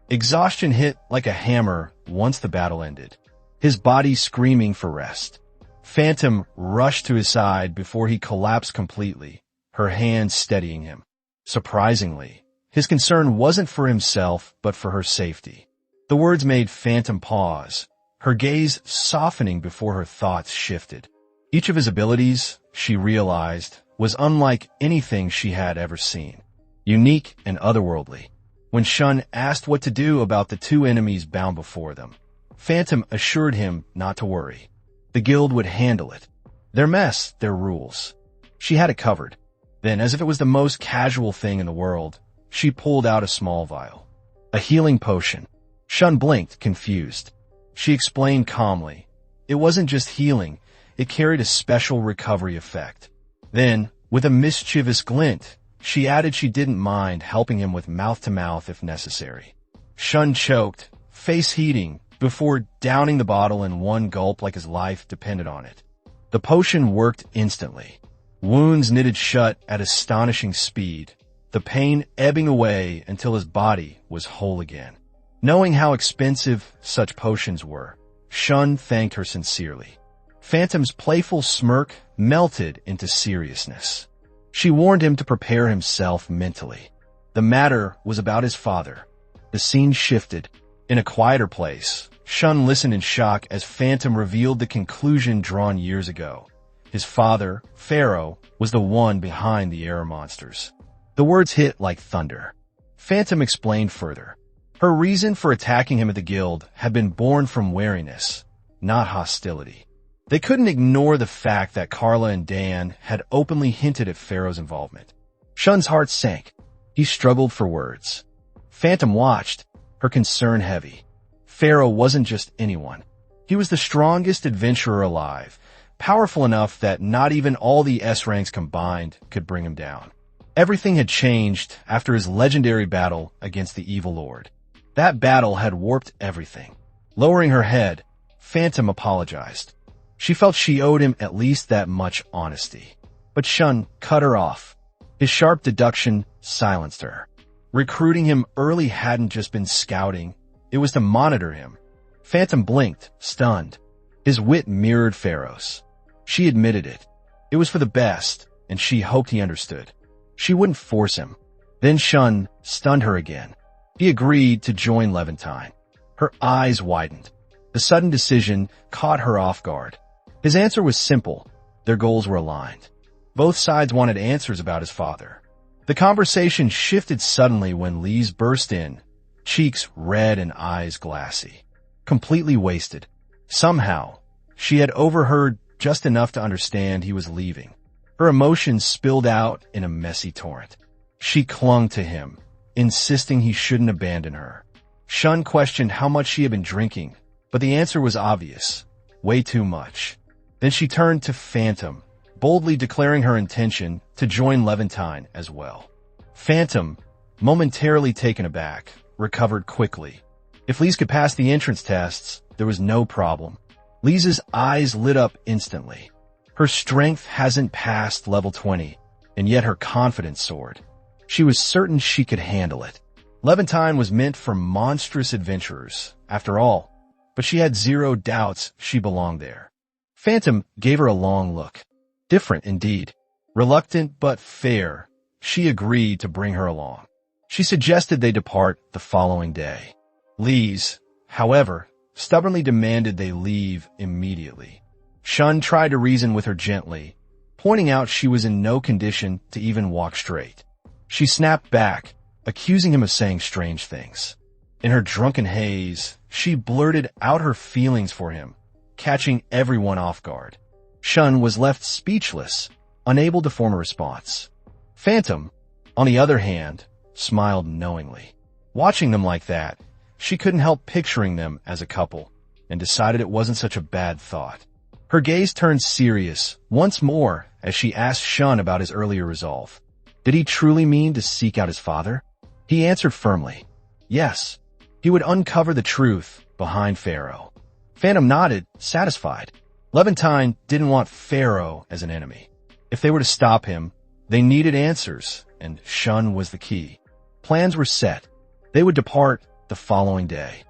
Exhaustion hit like a hammer once the battle ended, his body screaming for rest. Phantom rushed to his side before he collapsed completely, her hands steadying him. Surprisingly, his concern wasn't for himself but for her safety. The words made Phantom pause, her gaze softening before her thoughts shifted. Each of his abilities, she realized, was unlike anything she had ever seen. Unique and otherworldly. When Shun asked what to do about the two enemies bound before them, Phantom assured him not to worry. The guild would handle it. Their mess, their rules. She had it covered. Then, as if it was the most casual thing in the world, she pulled out a small vial. A healing potion. Shun blinked, confused. She explained calmly. It wasn't just healing, it carried a special recovery effect. Then, with a mischievous glint, she added she didn't mind helping him with mouth-to-mouth if necessary. Shun choked, face heating, before downing the bottle in one gulp like his life depended on it. The potion worked instantly. Wounds knitted shut at astonishing speed, the pain ebbing away until his body was whole again. Knowing how expensive such potions were, Shun thanked her sincerely. Phantom's playful smirk melted into seriousness. She warned him to prepare himself mentally. The matter was about his father. The scene shifted. In a quieter place, Shun listened in shock as Phantom revealed the conclusion drawn years ago. His father, Pharaoh, was the one behind the error monsters. The words hit like thunder. Phantom explained further. Her reason for attacking him at the guild had been born from wariness, not hostility. They couldn't ignore the fact that Carla and Dan had openly hinted at Pharaoh's involvement. Shun's heart sank. He struggled for words. Phantom watched, her concern heavy. Pharaoh wasn't just anyone. He was the strongest adventurer alive, powerful enough that not even all the S ranks combined could bring him down. Everything had changed after his legendary battle against the evil lord. That battle had warped everything. Lowering her head, Phantom apologized. She felt she owed him at least that much honesty. But Shun cut her off. His sharp deduction silenced her. Recruiting him early hadn't just been scouting, it was to monitor him. Phantom blinked, stunned. His wit mirrored Pharaoh's. She admitted it. It was for the best, and she hoped he understood. She wouldn't force him. Then Shun stunned her again. He agreed to join Levantine. Her eyes widened. The sudden decision caught her off guard. His answer was simple. Their goals were aligned. Both sides wanted answers about his father. The conversation shifted suddenly when Lise burst in, cheeks red and eyes glassy. Completely wasted. Somehow, she had overheard just enough to understand he was leaving. Her emotions spilled out in a messy torrent. She clung to him, insisting he shouldn't abandon her. Shun questioned how much she had been drinking, but the answer was obvious. Way too much. Then she turned to Phantom, boldly declaring her intention to join Levantine as well. Phantom, momentarily taken aback, recovered quickly. If Lise could pass the entrance tests, there was no problem. Lise's eyes lit up instantly. Her strength hasn't passed level 20, and yet her confidence soared. She was certain she could handle it. Levantine was meant for monstrous adventurers, after all, but she had zero doubts she belonged there. Phantom gave her a long look. Different indeed. Reluctant but fair, she agreed to bring her along. She suggested they depart the following day. Lise, however, stubbornly demanded they leave immediately. Shun tried to reason with her gently, pointing out she was in no condition to even walk straight. She snapped back, accusing him of saying strange things. In her drunken haze, she blurted out her feelings for him, catching everyone off guard. Shun was left speechless, unable to form a response. Phantom, on the other hand, smiled knowingly. Watching them like that, she couldn't help picturing them as a couple, and decided it wasn't such a bad thought. Her gaze turned serious once more as she asked Shun about his earlier resolve. Did he truly mean to seek out his father? He answered firmly. Yes, he would uncover the truth behind Pharaoh. Phantom nodded, satisfied. Levantine didn't want Pharaoh as an enemy. If they were to stop him, they needed answers, and Shun was the key. Plans were set. They would depart the following day.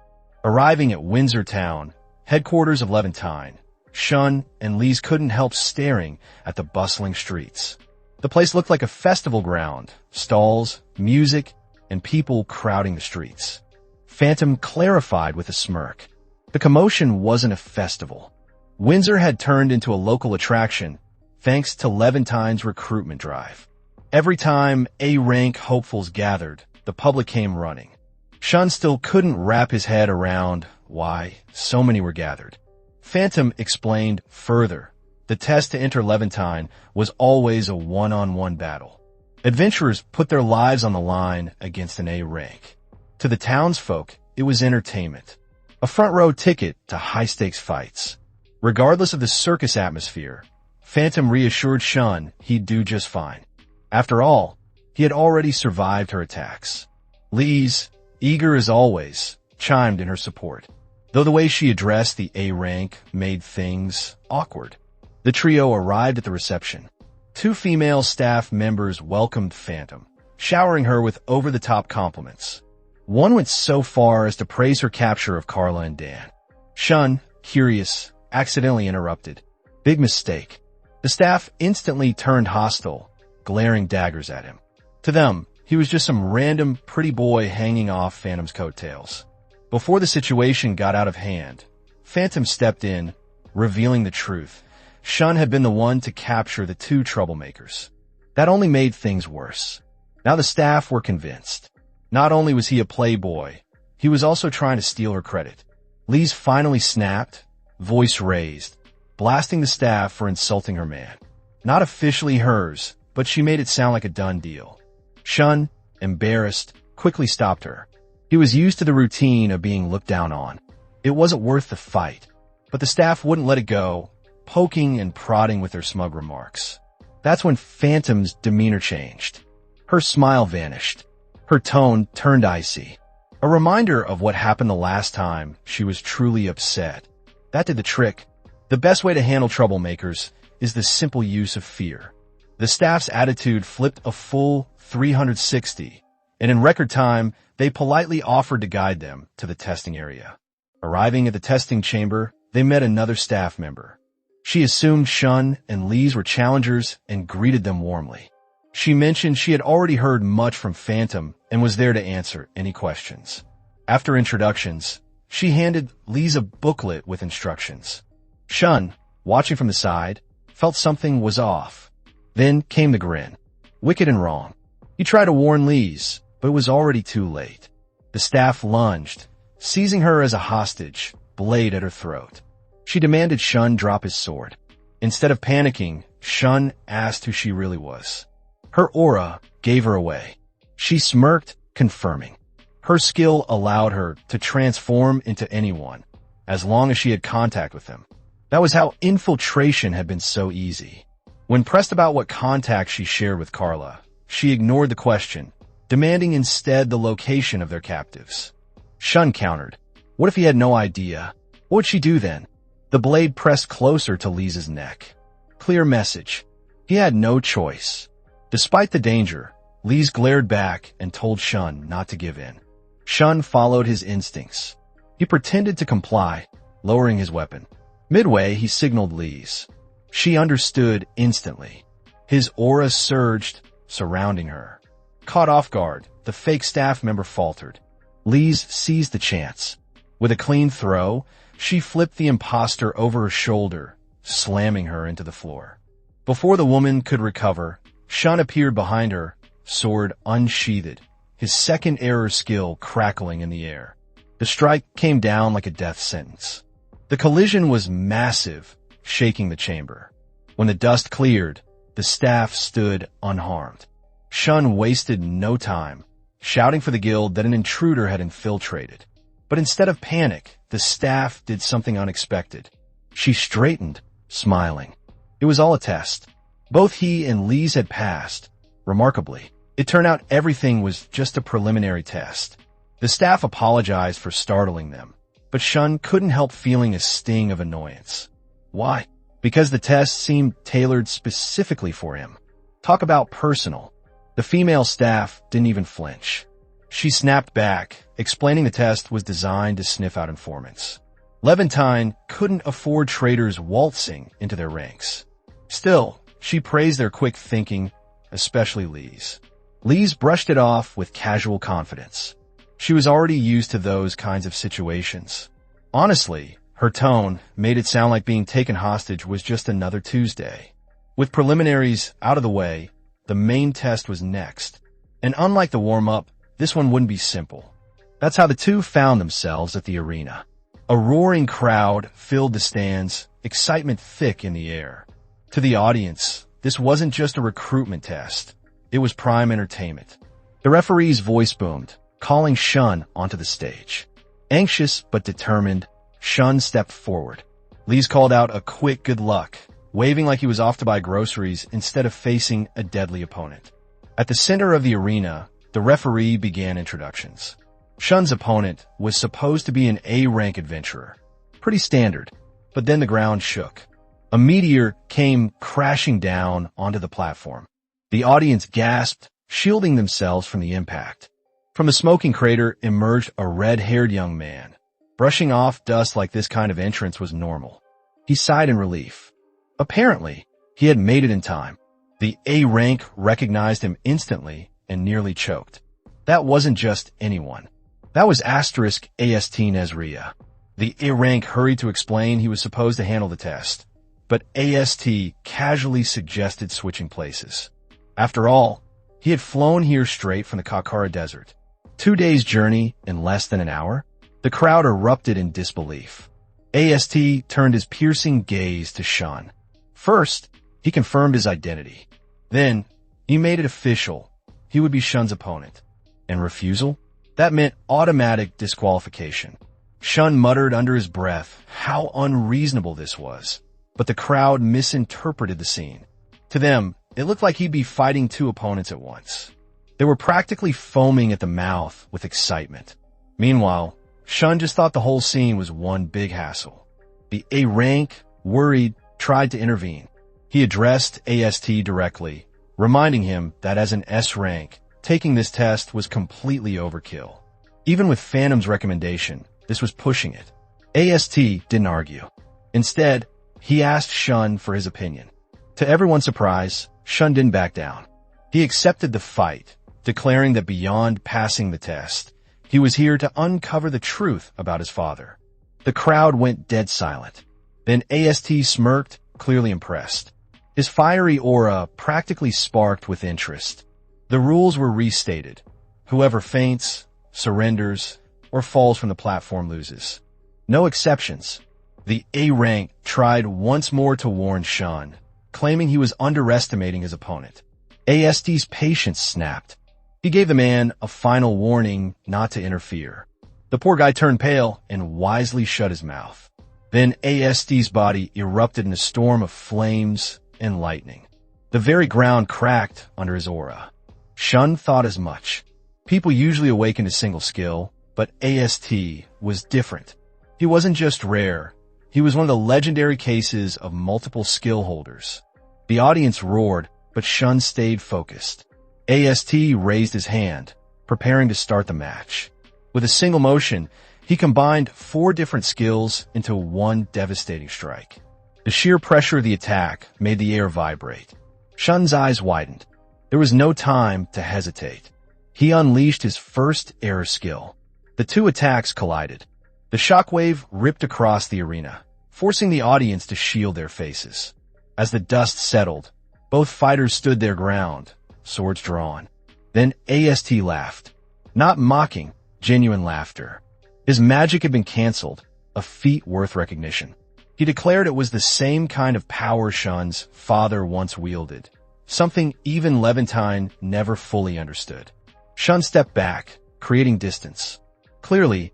Arriving at Windsor Town, headquarters of Levantine, Shun and Lise couldn't help staring at the bustling streets. The place looked like a festival ground, stalls, music, and people crowding the streets. Phantom clarified with a smirk. The commotion wasn't a festival. Windsor had turned into a local attraction thanks to Levantine's recruitment drive. Every time A-rank hopefuls gathered, the public came running. Shun still couldn't wrap his head around why so many were gathered. Phantom explained further. The test to enter Levantine was always a one-on-one battle. Adventurers put their lives on the line against an A rank. To the townsfolk, it was entertainment. A front-row ticket to high-stakes fights. Regardless of the circus atmosphere, Phantom reassured Shun he'd do just fine. After all, he had already survived her attacks. Lise, eager as always, chimed in her support, though the way she addressed the A rank made things awkward. The trio arrived at the reception. 2 female staff members welcomed Phantom, showering her with over-the-top compliments. One went so far as to praise her capture of Carla and Dan. Shun, curious, accidentally interrupted. Big mistake. The staff instantly turned hostile, glaring daggers at him. To them, he was just some random pretty boy hanging off Phantom's coattails. Before the situation got out of hand, Phantom stepped in, revealing the truth. Shun had been the one to capture the 2 troublemakers. That only made things worse. Now the staff were convinced. Not only was he a playboy, he was also trying to steal her credit. Lise finally snapped, voice raised, blasting the staff for insulting her man. Not officially hers, but she made it sound like a done deal. Shun, embarrassed, quickly stopped her. He was used to the routine of being looked down on. It wasn't worth the fight, but the staff wouldn't let it go, poking and prodding with their smug remarks. That's when Phantom's demeanor changed. Her smile vanished. Her tone turned icy. A reminder of what happened the last time she was truly upset. That did the trick. The best way to handle troublemakers is the simple use of fear. The staff's attitude flipped a full 360, and in record time, they politely offered to guide them to the testing area. Arriving at the testing chamber, they met another staff member. She assumed Shun and Lise were challengers and greeted them warmly. She mentioned she had already heard much from Phantom and was there to answer any questions. After introductions, she handed Lise a booklet with instructions. Shun, watching from the side, felt something was off. Then came the grin. Wicked and wrong. He tried to warn Lise, but it was already too late. The staff lunged, seizing her as a hostage, blade at her throat. She demanded Shun drop his sword. Instead of panicking, Shun asked who she really was. Her aura gave her away. She smirked, confirming. Her skill allowed her to transform into anyone, as long as she had contact with them. That was how infiltration had been so easy. When pressed about what contact she shared with Carla, she ignored the question, demanding instead the location of their captives. Shun countered. What if he had no idea? What would she do then? The blade pressed closer to Lisa's neck. Clear message. He had no choice. Despite the danger, Lise glared back and told Shun not to give in. Shun followed his instincts. He pretended to comply, lowering his weapon. Midway, he signaled Lise. She understood instantly. His aura surged, surrounding her. Caught off guard, the fake staff member faltered. Lise seized the chance. With a clean throw, she flipped the imposter over her shoulder, slamming her into the floor. Before the woman could recover, Shun appeared behind her, sword unsheathed, his second error skill crackling in the air. The strike came down like a death sentence. The collision was massive, shaking the chamber. When the dust cleared, the staff stood unharmed. Shun wasted no time, shouting for the guild that an intruder had infiltrated. But instead of panic, the staff did something unexpected. She straightened, smiling. It was all a test. Both he and Lise had passed. Remarkably, it turned out everything was just a preliminary test. The staff apologized for startling them, but Shun couldn't help feeling a sting of annoyance. Why? Because the test seemed tailored specifically for him. Talk about personal. The female staff didn't even flinch. She snapped back, explaining the test was designed to sniff out informants. Levantine couldn't afford traitors waltzing into their ranks. Still, she praised their quick thinking, especially Lise. Lise brushed it off with casual confidence. She was already used to those kinds of situations. Honestly, her tone made it sound like being taken hostage was just another Tuesday. With preliminaries out of the way, the main test was next. And unlike the warm-up, this one wouldn't be simple. That's how the two found themselves at the arena. A roaring crowd filled the stands, excitement thick in the air. To the audience, this wasn't just a recruitment test. It was prime entertainment. The referee's voice boomed, calling Shun onto the stage. Anxious but determined, Shun stepped forward. Lise called out a quick good luck, waving like he was off to buy groceries instead of facing a deadly opponent. At the center of the arena, the referee began introductions. Shun's opponent was supposed to be an A-rank adventurer. Pretty standard, but then the ground shook. A meteor came crashing down onto the platform. The audience gasped, shielding themselves from the impact. From the smoking crater emerged a red-haired young man. Brushing off dust like this kind of entrance was normal. He sighed in relief. Apparently, he had made it in time. The A-rank recognized him instantly and nearly choked. That wasn't just anyone. That was Asterisk AST Nezria. The A-rank hurried to explain he was supposed to handle the test, but AST casually suggested switching places. After all, he had flown here straight from the Kakara Desert. 2 days' journey in less than an hour? The crowd erupted in disbelief. AST turned his piercing gaze to Shun. First, he confirmed his identity. Then, he made it official. He would be Shun's opponent. And refusal? That meant automatic disqualification. Shun muttered under his breath how unreasonable this was. But the crowd misinterpreted the scene. To them, it looked like he'd be fighting two opponents at once. They were practically foaming at the mouth with excitement. Meanwhile, Shun just thought the whole scene was one big hassle. The A-rank, worried, tried to intervene. He addressed AST directly, reminding him that as an S-rank, taking this test was completely overkill. Even with Phantom's recommendation, this was pushing it. AST didn't argue. Instead, he asked Shun for his opinion. To everyone's surprise, Shun didn't back down. He accepted the fight, declaring that beyond passing the test, he was here to uncover the truth about his father. The crowd went dead silent. Then AST smirked, clearly impressed. His fiery aura practically sparked with interest. The rules were restated. Whoever faints, surrenders, or falls from the platform loses. No exceptions. The A rank tried once more to warn Shun, claiming he was underestimating his opponent. AST's patience snapped. He gave the man a final warning not to interfere. The poor guy turned pale and wisely shut his mouth. Then AST's body erupted in a storm of flames and lightning. The very ground cracked under his aura. Shun thought as much. People usually awaken to single skill, but AST was different. He wasn't just rare. He was one of the legendary cases of multiple skill holders. The audience roared, but Shun stayed focused. AST raised his hand, preparing to start the match. With a single motion, he combined 4 different skills into one devastating strike. The sheer pressure of the attack made the air vibrate. Shun's eyes widened. There was no time to hesitate. He unleashed his first air skill. The 2 attacks collided. The shockwave ripped across the arena, forcing the audience to shield their faces. As the dust settled, both fighters stood their ground, swords drawn. Then AST laughed. Not mocking, genuine laughter. His magic had been canceled, a feat worth recognition. He declared it was the same kind of power Shun's father once wielded, something even Levantine never fully understood. Shun stepped back, creating distance. Clearly,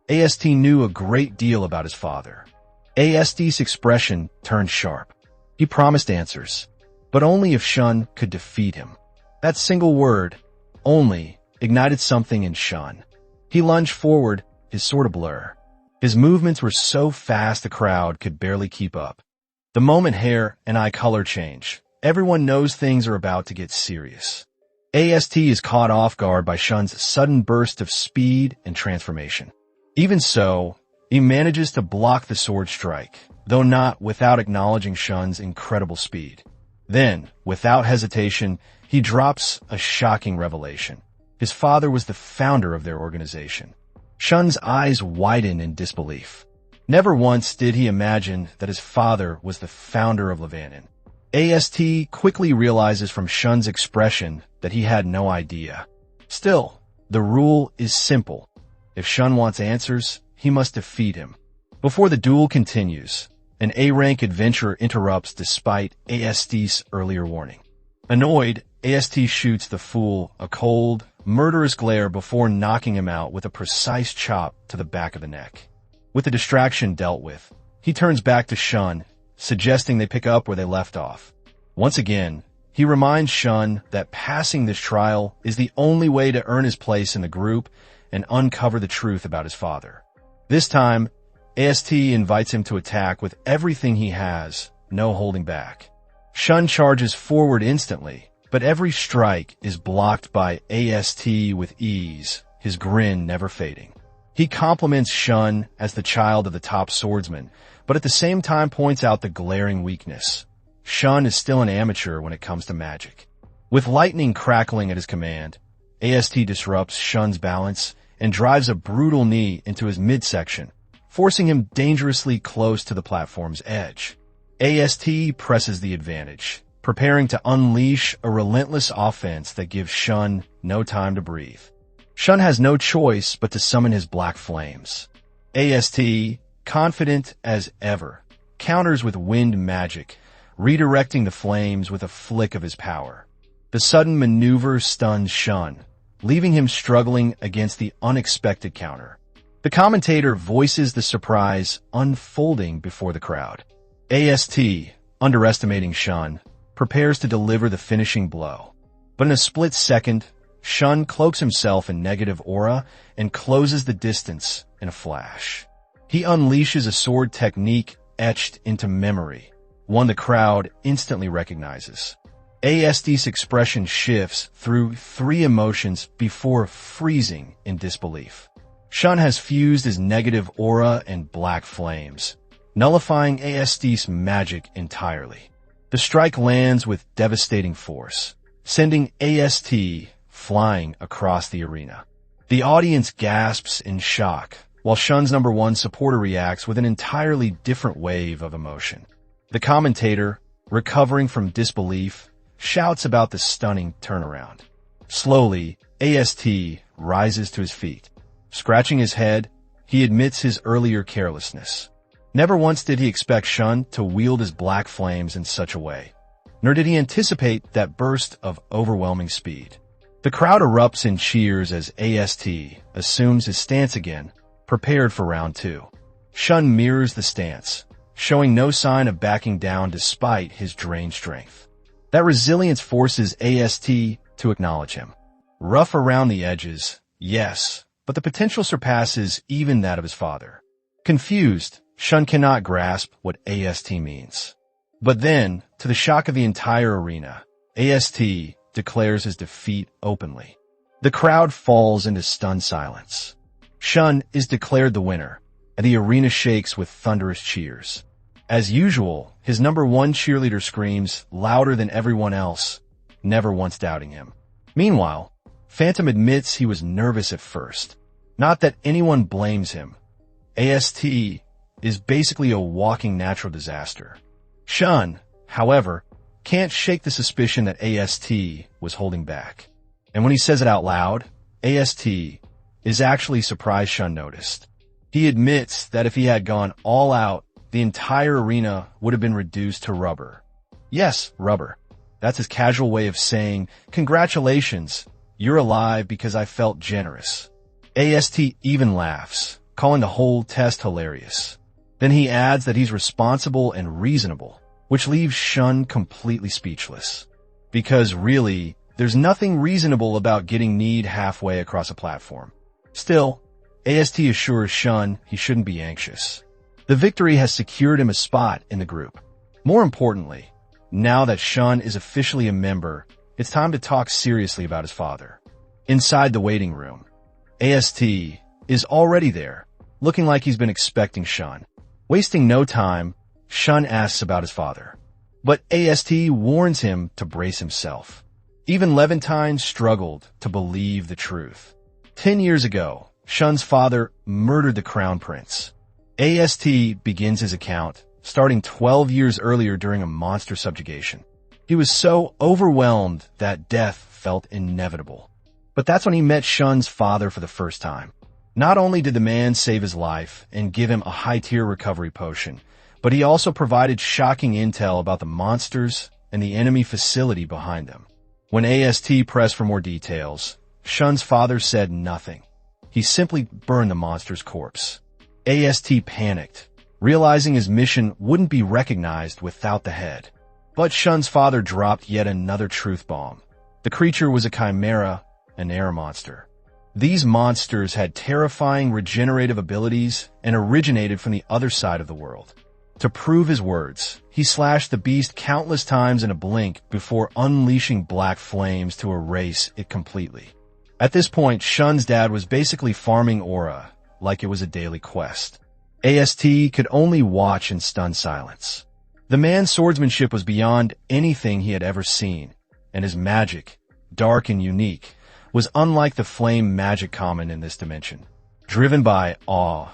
AST knew a great deal about his father. AST's expression turned sharp. He promised answers, but only if Shun could defeat him. That single word, only, ignited something in Shun. He lunged forward, his sword ablur. His movements were so fast the crowd could barely keep up. The moment hair and eye color change, everyone knows things are about to get serious. AST is caught off guard by Shun's sudden burst of speed and transformation. Even so, he manages to block the sword strike, though not without acknowledging Shun's incredible speed. Then, without hesitation, he drops a shocking revelation. His father was the founder of their organization. Shun's eyes widen in disbelief. Never once did he imagine that his father was the founder of Levanin. AST quickly realizes from Shun's expression that he had no idea. Still, the rule is simple. If Shun wants answers, he must defeat him. Before the duel continues, an A-rank adventurer interrupts despite AST's earlier warning. Annoyed, AST shoots the fool a cold, murderous glare before knocking him out with a precise chop to the back of the neck. With the distraction dealt with, he turns back to Shun, suggesting they pick up where they left off. Once again, he reminds Shun that passing this trial is the only way to earn his place in the group and uncover the truth about his father. This time, AST invites him to attack with everything he has, no holding back. Shun charges forward instantly, but every strike is blocked by AST with ease, his grin never fading. He compliments Shun as the child of the top swordsman, but at the same time points out the glaring weakness. Shun is still an amateur when it comes to magic. With lightning crackling at his command, AST disrupts Shun's balance and drives a brutal knee into his midsection, forcing him dangerously close to the platform's edge. AST presses the advantage, preparing to unleash a relentless offense that gives Shun no time to breathe. Shun has no choice but to summon his black flames. AST, confident as ever, counters with wind magic, redirecting the flames with a flick of his power. The sudden maneuver stuns Shun, leaving him struggling against the unexpected counter. The commentator voices the surprise unfolding before the crowd. AST, underestimating Shun, prepares to deliver the finishing blow. But in a split second, Shun cloaks himself in negative aura and closes the distance in a flash. He unleashes a sword technique etched into memory, one the crowd instantly recognizes. AST's expression shifts through 3 emotions before freezing in disbelief. Shun has fused his negative aura and black flames, nullifying AST's magic entirely. The strike lands with devastating force, sending AST flying across the arena. The audience gasps in shock, while Shun's number one supporter reacts with an entirely different wave of emotion. The commentator, recovering from disbelief, shouts about the stunning turnaround. Slowly, AST rises to his feet. Scratching his head, he admits his earlier carelessness. Never once did he expect Shun to wield his black flames in such a way, nor did he anticipate that burst of overwhelming speed. The crowd erupts in cheers as AST assumes his stance again, prepared for round two. Shun mirrors the stance, showing no sign of backing down despite his drained strength. That resilience forces AST to acknowledge him. Rough around the edges, yes, but the potential surpasses even that of his father. Confused, Shun cannot grasp what AST means. But then, to the shock of the entire arena, AST declares his defeat openly. The crowd falls into stunned silence. Shun is declared the winner, and the arena shakes with thunderous cheers. As usual, his number one cheerleader screams louder than everyone else, never once doubting him. Meanwhile, Phantom admits he was nervous at first. Not that anyone blames him. AST is basically a walking natural disaster. Shun, however, can't shake the suspicion that AST was holding back. And when he says it out loud, AST is actually surprised Shun noticed. He admits that if he had gone all out, the entire arena would have been reduced to rubber. Yes, rubber. That's his casual way of saying, "Congratulations, you're alive because I felt generous." AST even laughs, calling the whole test hilarious. Then he adds that he's responsible and reasonable, which leaves Shun completely speechless. Because really, there's nothing reasonable about getting kneed halfway across a platform. Still, AST assures Shun he shouldn't be anxious. The victory has secured him a spot in the group. More importantly, now that Shun is officially a member, it's time to talk seriously about his father. Inside the waiting room, AST is already there, looking like he's been expecting Shun. Wasting no time, Shun asks about his father. But AST warns him to brace himself. Even Levantine struggled to believe the truth. 10 years ago, Shun's father murdered the crown prince. AST begins his account, starting 12 years earlier during a monster subjugation. He was so overwhelmed that death felt inevitable. But that's when he met Shun's father for the first time. Not only did the man save his life and give him a high-tier recovery potion, but he also provided shocking intel about the monsters and the enemy facility behind them. When AST pressed for more details, Shun's father said nothing. He simply burned the monster's corpse. AST panicked, realizing his mission wouldn't be recognized without the head. But Shun's father dropped yet another truth bomb. The creature was a chimera, an air monster. These monsters had terrifying regenerative abilities and originated from the other side of the world. To prove his words, he slashed the beast countless times in a blink before unleashing black flames to erase it completely. At this point, Shun's dad was basically farming aura, like it was a daily quest. AST could only watch in stunned silence. The man's swordsmanship was beyond anything he had ever seen, and his magic, dark and unique, was unlike the flame magic common in this dimension. Driven by awe,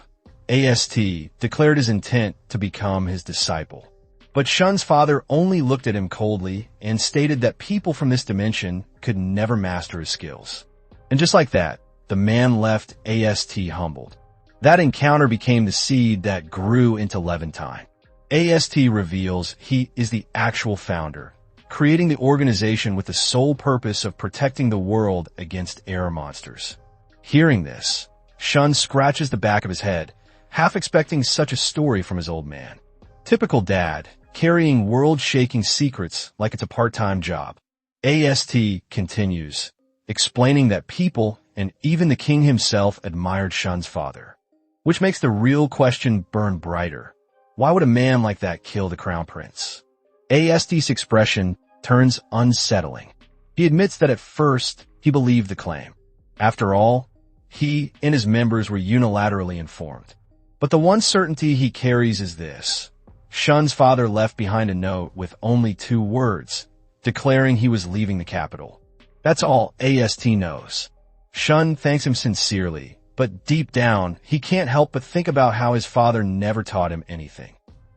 AST declared his intent to become his disciple. But Shun's father only looked at him coldly and stated that people from this dimension could never master his skills. And just like that, the man left AST humbled. That encounter became the seed that grew into Levantine. AST reveals he is the actual founder, creating the organization with the sole purpose of protecting the world against air monsters. Hearing this, Shun scratches the back of his head, half expecting such a story from his old man. Typical dad, carrying world-shaking secrets like it's a part-time job. AST continues, explaining that people and even the king himself admired Shun's father. Which makes the real question burn brighter. Why would a man like that kill the crown prince? AST's expression turns unsettling. He admits that at first he believed the claim. After all, he and his members were unilaterally informed. But the one certainty he carries is this. Shun's father left behind a note with only 2 words, declaring he was leaving the capital. That's all AST knows. Shun thanks him sincerely, but deep down, he can't help but think about how his father never taught him anything,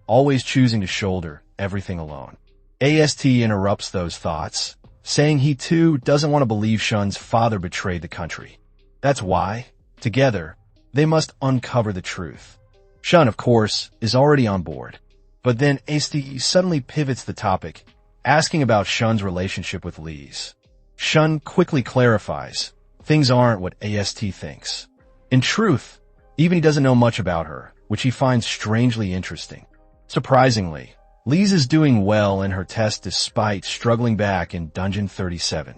always choosing to shoulder everything alone. AST interrupts those thoughts, saying he too doesn't want to believe Shun's father betrayed the country. That's why, together, they must uncover the truth. Shun, of course, is already on board, but then AST suddenly pivots the topic, asking about Shun's relationship with Lise. Shun quickly clarifies, things aren't what AST thinks. In truth, even he doesn't know much about her, which he finds strangely interesting. Surprisingly, Lise is doing well in her test despite struggling back in Dungeon 37.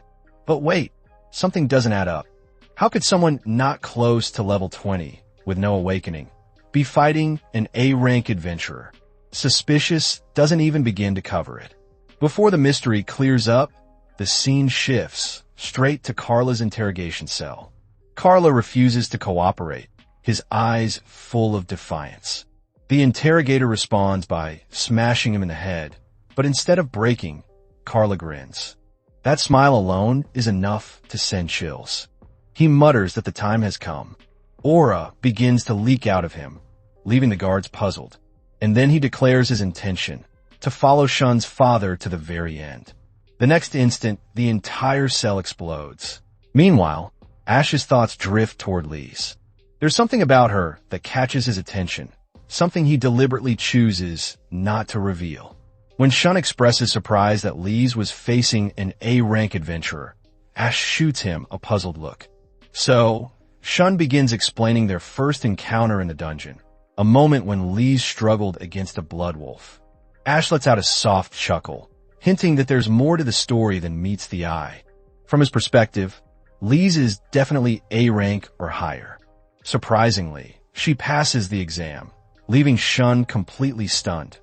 But wait, something doesn't add up. How could someone not close to level 20, with no awakening, be fighting an A-rank adventurer? Suspicious doesn't even begin to cover it. Before the mystery clears up, the scene shifts straight to Carla's interrogation cell. Carla refuses to cooperate, his eyes full of defiance. The interrogator responds by smashing him in the head, but instead of breaking, Carla grins. That smile alone is enough to send chills. He mutters that the time has come. Aura begins to leak out of him, leaving the guards puzzled. And then he declares his intention to follow Shun's father to the very end. The next instant, the entire cell explodes. Meanwhile, Ash's thoughts drift toward Lise. There's something about her that catches his attention, something he deliberately chooses not to reveal. When Shun expresses surprise that Lise was facing an A-rank adventurer, Ash shoots him a puzzled look. So, Shun begins explaining their first encounter in the dungeon, a moment when Lise struggled against a blood wolf. Ash lets out a soft chuckle, hinting that there's more to the story than meets the eye. From his perspective, Lise is definitely A-rank or higher. Surprisingly, she passes the exam, leaving Shun completely stunned.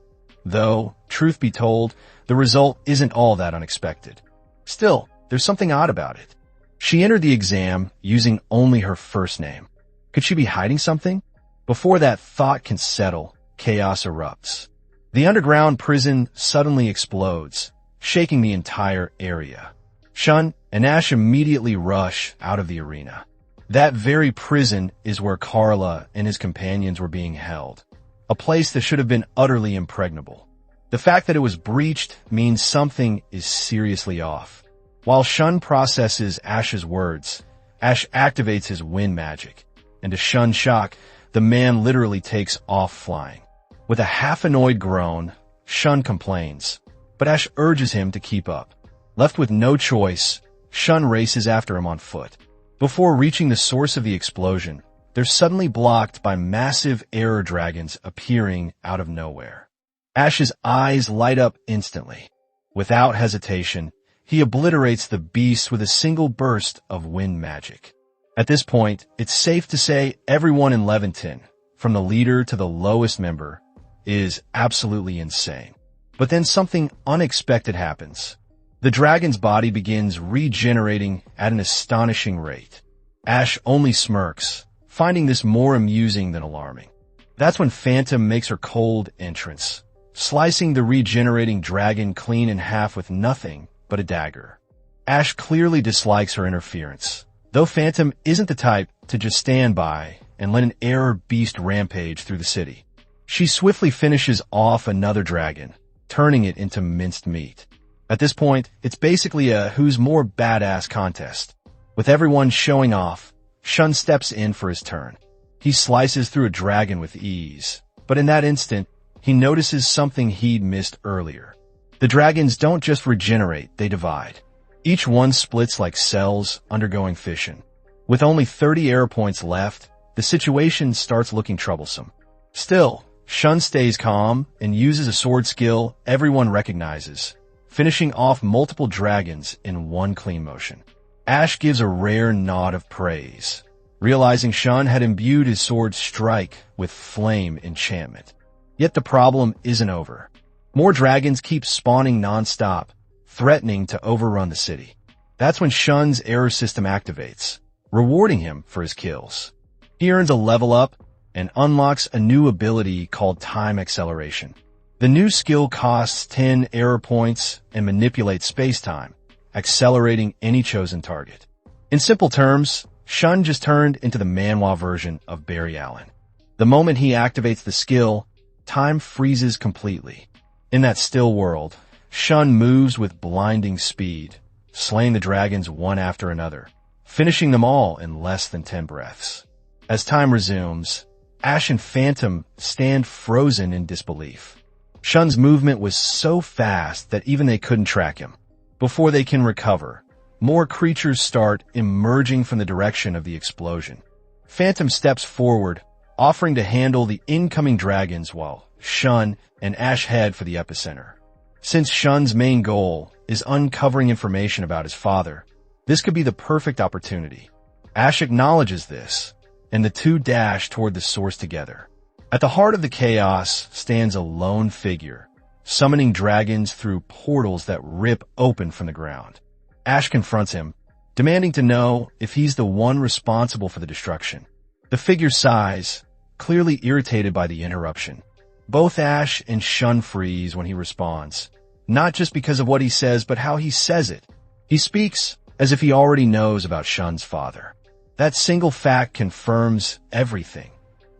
Though, truth be told, the result isn't all that unexpected. Still, there's something odd about it. She entered the exam using only her first name. Could she be hiding something? Before that thought can settle, chaos erupts. The underground prison suddenly explodes, shaking the entire area. Shun and Ash immediately rush out of the arena. That very prison is where Carla and his companions were being held, a place that should have been utterly impregnable. The fact that it was breached means something is seriously off. While Shun processes Ash's words, Ash activates his wind magic, and to Shun's shock, the man literally takes off flying. With a half-annoyed groan, Shun complains, but Ash urges him to keep up. Left with no choice, Shun races after him on foot. Before reaching the source of the explosion, they're suddenly blocked by massive error dragons appearing out of nowhere. Ash's eyes light up instantly. Without hesitation, he obliterates the beasts with a single burst of wind magic. At this point, it's safe to say everyone in Leventon, from the leader to the lowest member, is absolutely insane. But then something unexpected happens. The dragon's body begins regenerating at an astonishing rate. Ash only smirks, finding this more amusing than alarming. That's when Phantom makes her cold entrance, slicing the regenerating dragon clean in half with nothing but a dagger. Ash clearly dislikes her interference, though Phantom isn't the type to just stand by and let an error beast rampage through the city. She swiftly finishes off another dragon, turning it into minced meat. At this point, it's basically a who's more badass contest. With everyone showing off, Shun steps in for his turn. He slices through a dragon with ease, but in that instant, he notices something he'd missed earlier. The dragons don't just regenerate, they divide. Each one splits like cells undergoing fission. With only 30 error points left, the situation starts looking troublesome. Still, Shun stays calm and uses a sword skill everyone recognizes, finishing off multiple dragons in one clean motion. Ash gives a rare nod of praise, realizing Shun had imbued his sword's strike with flame enchantment. Yet the problem isn't over. More dragons keep spawning non-stop, threatening to overrun the city. That's when Shun's error system activates, rewarding him for his kills. He earns a level up and unlocks a new ability called Time Acceleration. The new skill costs 10 error points and manipulates space-time, accelerating any chosen target. In simple terms, Shun just turned into the manhwa version of Barry Allen. The moment he activates the skill, time freezes completely. In that still world, Shun moves with blinding speed, slaying the dragons one after another, finishing them all in less than 10 breaths. As time resumes, Ash and Phantom stand frozen in disbelief. Shun's movement was so fast that even they couldn't track him. Before they can recover, more creatures start emerging from the direction of the explosion. Phantom steps forward, offering to handle the incoming dragons while Shun and Ash head for the epicenter. Since Shun's main goal is uncovering information about his father, this could be the perfect opportunity. Ash acknowledges this, and the two dash toward the source together. At the heart of the chaos stands a lone figure, summoning dragons through portals that rip open from the ground. Ash confronts him, demanding to know if he's the one responsible for the destruction. The figure sighs, clearly irritated by the interruption. Both Ash and Shun freeze when he responds, not just because of what he says, but how he says it. He speaks as if he already knows about Shun's father. That single fact confirms everything.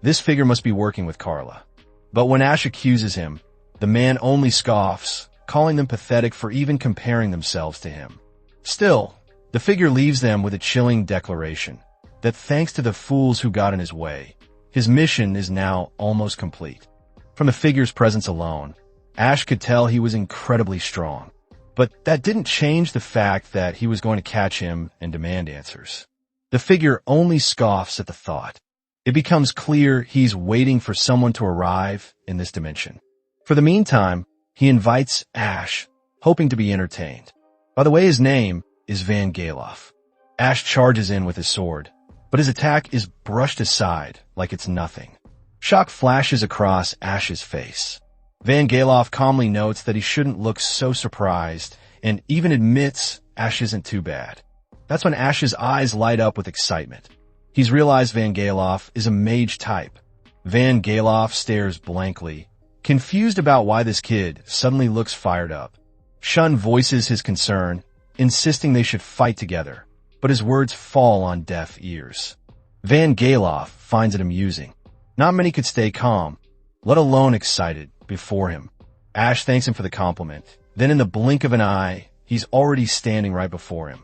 This figure must be working with Carla. But when Ash accuses him, the man only scoffs, calling them pathetic for even comparing themselves to him. Still, the figure leaves them with a chilling declaration that thanks to the fools who got in his way, his mission is now almost complete. From the figure's presence alone, Ash could tell he was incredibly strong. But that didn't change the fact that he was going to catch him and demand answers. The figure only scoffs at the thought. It becomes clear he's waiting for someone to arrive in this dimension. For the meantime, he invites Ash, hoping to be entertained. By the way, his name is Van Galoff. Ash charges in with his sword, but his attack is brushed aside like it's nothing. Shock flashes across Ash's face. Van Galoff calmly notes that he shouldn't look so surprised and even admits Ash isn't too bad. That's when Ash's eyes light up with excitement. He's realized Van Galoff is a mage type. Van Galoff stares blankly, confused about why this kid suddenly looks fired up. Shun voices his concern, insisting they should fight together, but his words fall on deaf ears. Van Galoff finds it amusing. Not many could stay calm, let alone excited, before him. Ash thanks him for the compliment. Then in the blink of an eye, he's already standing right before him.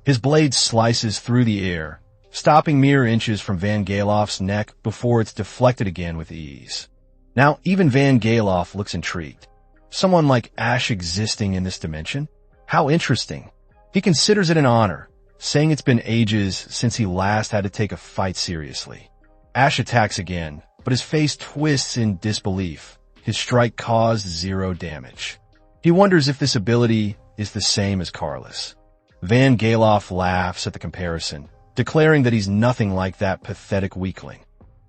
His blade slices through the air, stopping mere inches from Van Galoff's neck before it's deflected again with ease. Now, even Van Galoff looks intrigued. Someone like Ash existing in this dimension? How interesting. He considers it an honor, saying it's been ages since he last had to take a fight seriously. Ash attacks again, but his face twists in disbelief. His strike caused 0 damage. He wonders if this ability is the same as Carla's. Van Galoff laughs at the comparison, declaring that he's nothing like that pathetic weakling.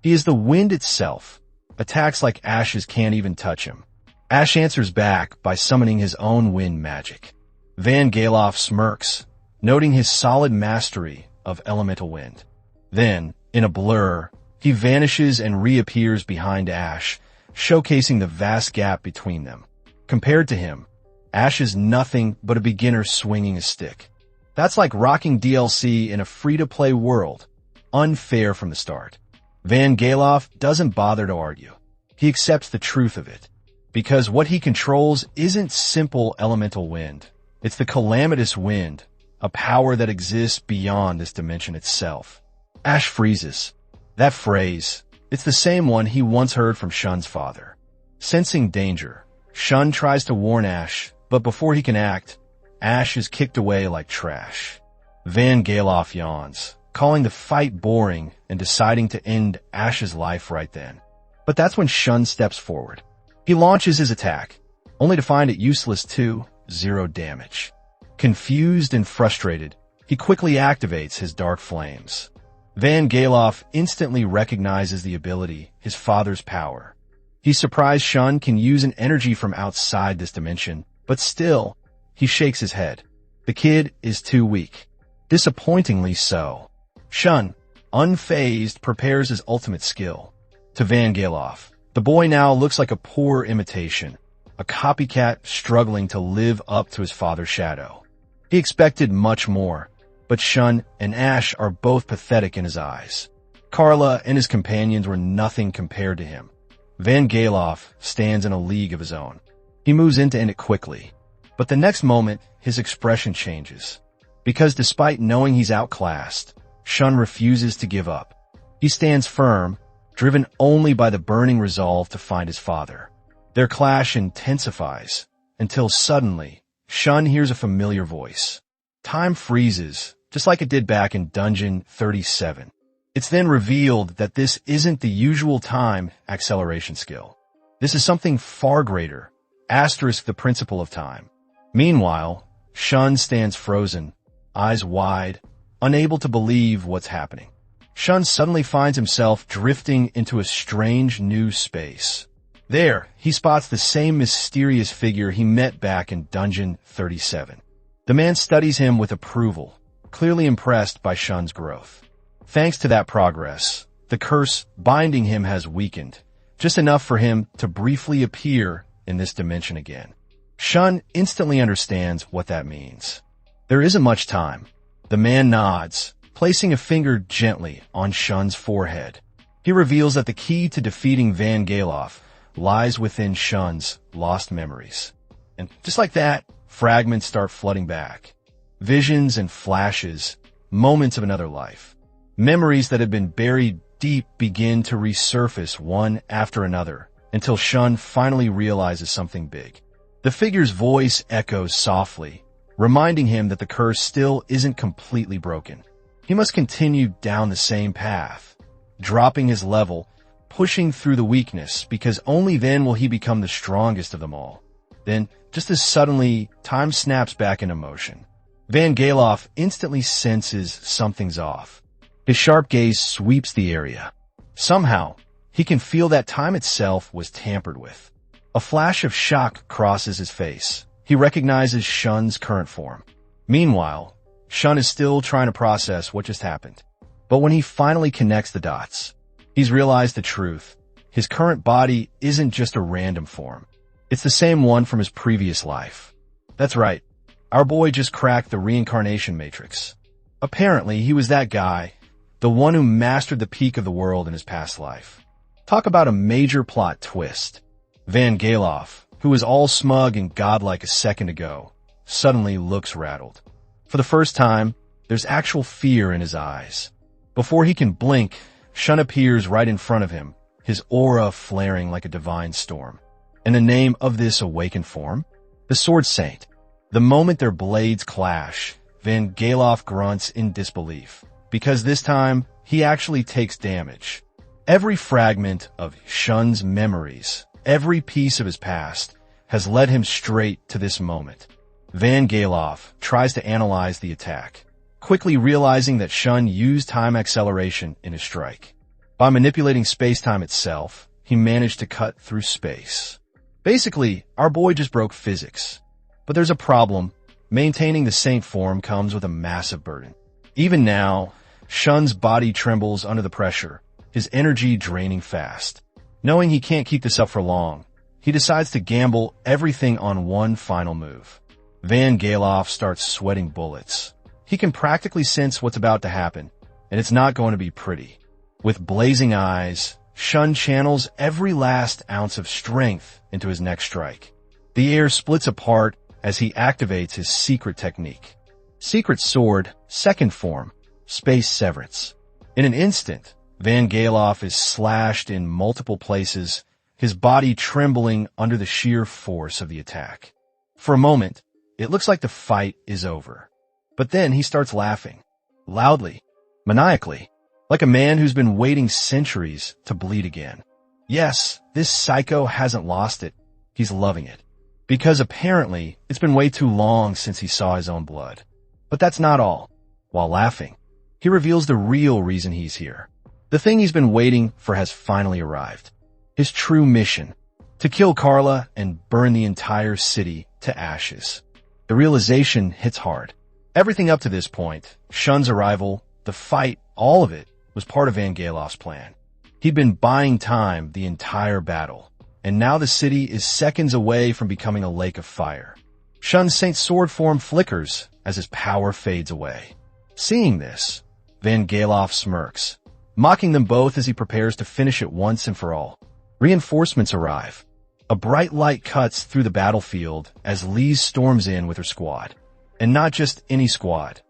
He is the wind itself. Attacks like Ash's can't even touch him. Ash answers back by summoning his own wind magic. Van Galoff smirks, noting his solid mastery of elemental wind. Then, in a blur, he vanishes and reappears behind Ash, showcasing the vast gap between them. Compared to him, Ash is nothing but a beginner swinging a stick. That's like rocking DLC in a free-to-play world. Unfair from the start. Van Galoff doesn't bother to argue. He accepts the truth of it. Because what he controls isn't simple elemental wind. It's the calamitous wind, a power that exists beyond this dimension itself. Ash freezes. That phrase, it's the same one he once heard from Shun's father. Sensing danger, Shun tries to warn Ash, but before he can act, Ash is kicked away like trash. Van Galoff yawns, calling the fight boring and deciding to end Ash's life right then. But that's when Shun steps forward. He launches his attack, only to find it useless too, 0 damage. Confused and frustrated, he quickly activates his dark flames. Van Galoff instantly recognizes the ability, his father's power. He's surprised Shun can use an energy from outside this dimension, but still, he shakes his head. The kid is too weak. Disappointingly so. Shun, unfazed, prepares his ultimate skill. To Van Galoff, the boy now looks like a poor imitation, a copycat struggling to live up to his father's shadow. He expected much more, but Shun and Ash are both pathetic in his eyes. Carla and his companions were nothing compared to him. Van Galoff stands in a league of his own. He moves in to end it quickly, but the next moment, his expression changes. Because despite knowing he's outclassed, Shun refuses to give up. He stands firm, driven only by the burning resolve to find his father. Their clash intensifies, until suddenly, Shun hears a familiar voice. Time freezes, just like it did back in Dungeon 37. It's then revealed that this isn't the usual time acceleration skill. This is something far greater, asterisk the principle of time. Meanwhile, Shun stands frozen, eyes wide, unable to believe what's happening. Shun suddenly finds himself drifting into a strange new space. There, he spots the same mysterious figure he met back in Dungeon 37. The man studies him with approval, clearly impressed by Shun's growth. Thanks to that progress, the curse binding him has weakened, just enough for him to briefly appear in this dimension again. Shun instantly understands what that means. There isn't much time. The man nods, placing a finger gently on Shun's forehead. He reveals that the key to defeating Van Galoff lies within Shun's lost memories. And just like that, fragments start flooding back. Visions and flashes, moments of another life. Memories that had been buried deep begin to resurface one after another until Shun finally realizes something big. The figure's voice echoes softly, reminding him that the curse still isn't completely broken. He must continue down the same path, dropping his level, pushing through the weakness, because only then will he become the strongest of them all. Then, just as suddenly, time snaps back into motion. Van Galoff instantly senses something's off. His sharp gaze sweeps the area. Somehow, he can feel that time itself was tampered with. A flash of shock crosses his face. He recognizes Shun's current form. Meanwhile, Shun is still trying to process what just happened. But when he finally connects the dots, he's realized the truth. His current body isn't just a random form. It's the same one from his previous life. That's right. Our boy just cracked the reincarnation matrix. Apparently, he was that guy, the one who mastered the peak of the world in his past life. Talk about a major plot twist. Van Galoff, who was all smug and godlike a second ago, suddenly looks rattled. For the first time, there's actual fear in his eyes. Before he can blink, Shun appears right in front of him, his aura flaring like a divine storm. In the name of this awakened form, the Sword Saint. The moment their blades clash, Van Galoff grunts in disbelief, because this time, he actually takes damage. Every fragment of Shun's memories, every piece of his past, has led him straight to this moment. Van Galoff tries to analyze the attack, quickly realizing that Shun used time acceleration in his strike. By manipulating space-time itself, he managed to cut through space. Basically, our boy just broke physics. But there's a problem. Maintaining the Saint form comes with a massive burden. Even now, Shun's body trembles under the pressure, his energy draining fast. Knowing he can't keep this up for long, he decides to gamble everything on one final move. Van Galoff starts sweating bullets. He can practically sense what's about to happen, and it's not going to be pretty. With blazing eyes, Shun channels every last ounce of strength into his next strike. The air splits apart as he activates his secret technique. Secret Sword, second form, Space Severance. In an instant, Van Galoff is slashed in multiple places, his body trembling under the sheer force of the attack. For a moment, it looks like the fight is over. But then he starts laughing, loudly, maniacally, like a man who's been waiting centuries to bleed again. Yes, this psycho hasn't lost it. He's loving it. Because apparently, it's been way too long since he saw his own blood. But that's not all. While laughing, he reveals the real reason he's here. The thing he's been waiting for has finally arrived. His true mission, to kill Carla and burn the entire city to ashes. The realization hits hard. Everything up to this point, Shun's arrival, the fight, all of it, was part of Van Galoff's plan. He'd been buying time the entire battle, and now the city is seconds away from becoming a lake of fire. Shun's Saint Sword form flickers as his power fades away. Seeing this, Van Galof smirks, mocking them both as he prepares to finish it once and for all. Reinforcements arrive. A bright light cuts through the battlefield as Lise storms in with her squad. And not just any squad.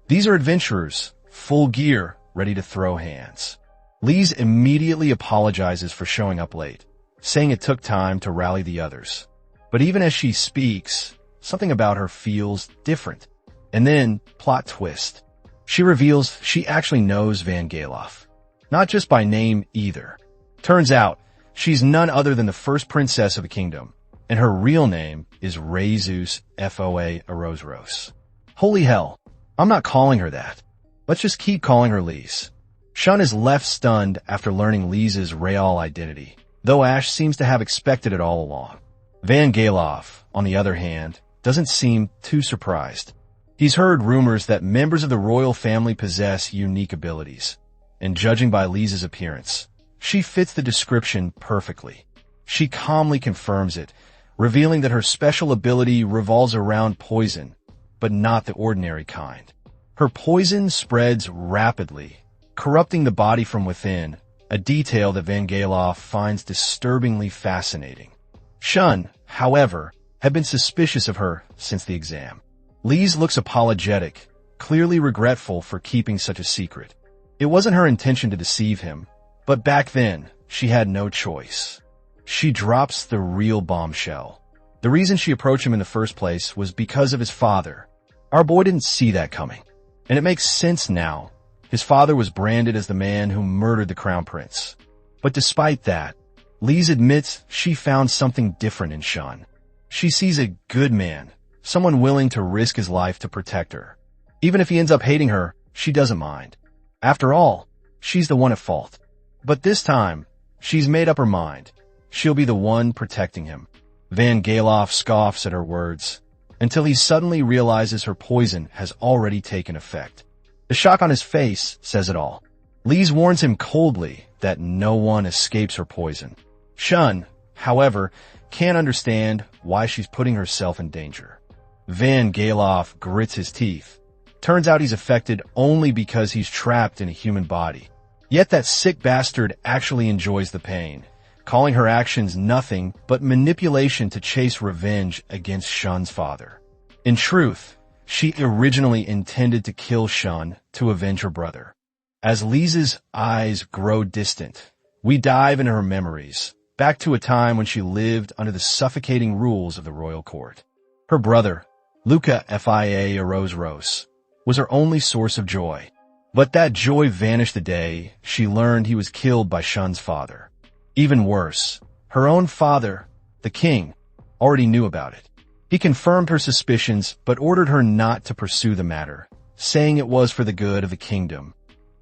These are adventurers, full gear, ready to throw hands. Lise immediately apologizes for showing up late, saying it took time to rally the others. But even as she speaks, something about her feels different. And then, plot twist. She reveals she actually knows Van Galof. Not just by name either. Turns out, she's none other than the first princess of the kingdom, and her real name is Reyzus Foa Arosros. Holy hell, I'm not calling her that. Let's just keep calling her Lise. Shun is left stunned after learning Lise's real identity, though Ash seems to have expected it all along. Van Galof, on the other hand, doesn't seem too surprised. He's heard rumors that members of the royal family possess unique abilities, and judging by Lise's appearance, she fits the description perfectly. She calmly confirms it, revealing that her special ability revolves around poison, but not the ordinary kind. Her poison spreads rapidly, corrupting the body from within, a detail that Van Galof finds disturbingly fascinating. Shun, however, had been suspicious of her since the exam. Lise looks apologetic, clearly regretful for keeping such a secret. It wasn't her intention to deceive him, but back then, she had no choice. She drops the real bombshell. The reason she approached him in the first place was because of his father. Our boy didn't see that coming. And it makes sense now. His father was branded as the man who murdered the crown prince. But despite that, Lise admits she found something different in Shun. She sees a good man, someone willing to risk his life to protect her. Even if he ends up hating her, she doesn't mind. After all, she's the one at fault. But this time, she's made up her mind. She'll be the one protecting him. Van Galof scoffs at her words, until he suddenly realizes her poison has already taken effect. The shock on his face says it all. Lise warns him coldly that no one escapes her poison. Shun, however, can't understand why she's putting herself in danger. Van Galof grits his teeth. Turns out he's affected only because he's trapped in a human body. Yet that sick bastard actually enjoys the pain, calling her actions nothing but manipulation to chase revenge against Shun's father. In truth, she originally intended to kill Shun to avenge her brother. As Lise's eyes grow distant, we dive into her memories, back to a time when she lived under the suffocating rules of the royal court. Her brother, Luca Fia Arosros, was her only source of joy. But that joy vanished the day she learned he was killed by Shun's father. Even worse, her own father, the king, already knew about it. He confirmed her suspicions but ordered her not to pursue the matter, saying it was for the good of the kingdom,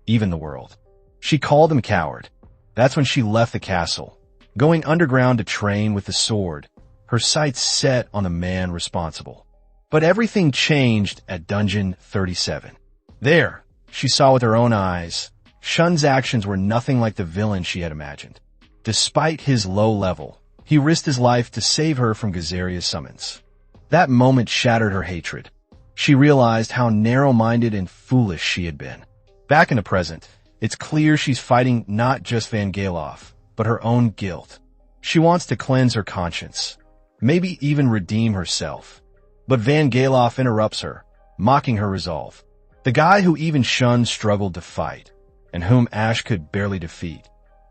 even the world. She called him a coward. That's when she left the castle, going underground to train with the sword, her sights set on the man responsible. But everything changed at Dungeon 37. There, she saw with her own eyes, Shun's actions were nothing like the villain she had imagined. Despite his low level, he risked his life to save her from Gazeria's summons. That moment shattered her hatred. She realized how narrow-minded and foolish she had been. Back in the present, it's clear she's fighting not just Van Galof, but her own guilt. She wants to cleanse her conscience, maybe even redeem herself. But Van Galof interrupts her, mocking her resolve. The guy who even Shun struggled to fight, and whom Ash could barely defeat,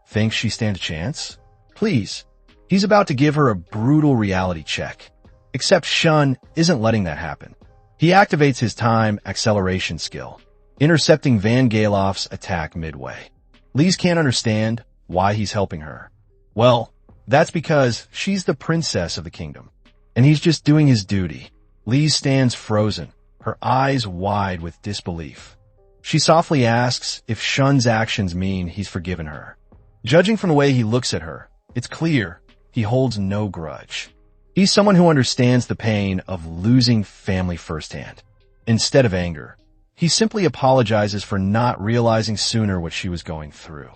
thinks she stands a chance? Please. He's about to give her a brutal reality check. Except Shun isn't letting that happen. He activates his time acceleration skill, intercepting Van Galof's attack midway. Lise can't understand why he's helping her. Well, that's because she's the princess of the kingdom, and he's just doing his duty. Lise stands frozen, her eyes wide with disbelief. She softly asks if Shun's actions mean he's forgiven her. Judging from the way he looks at her, it's clear he holds no grudge. He's someone who understands the pain of losing family firsthand. Instead of anger, he simply apologizes for not realizing sooner what she was going through.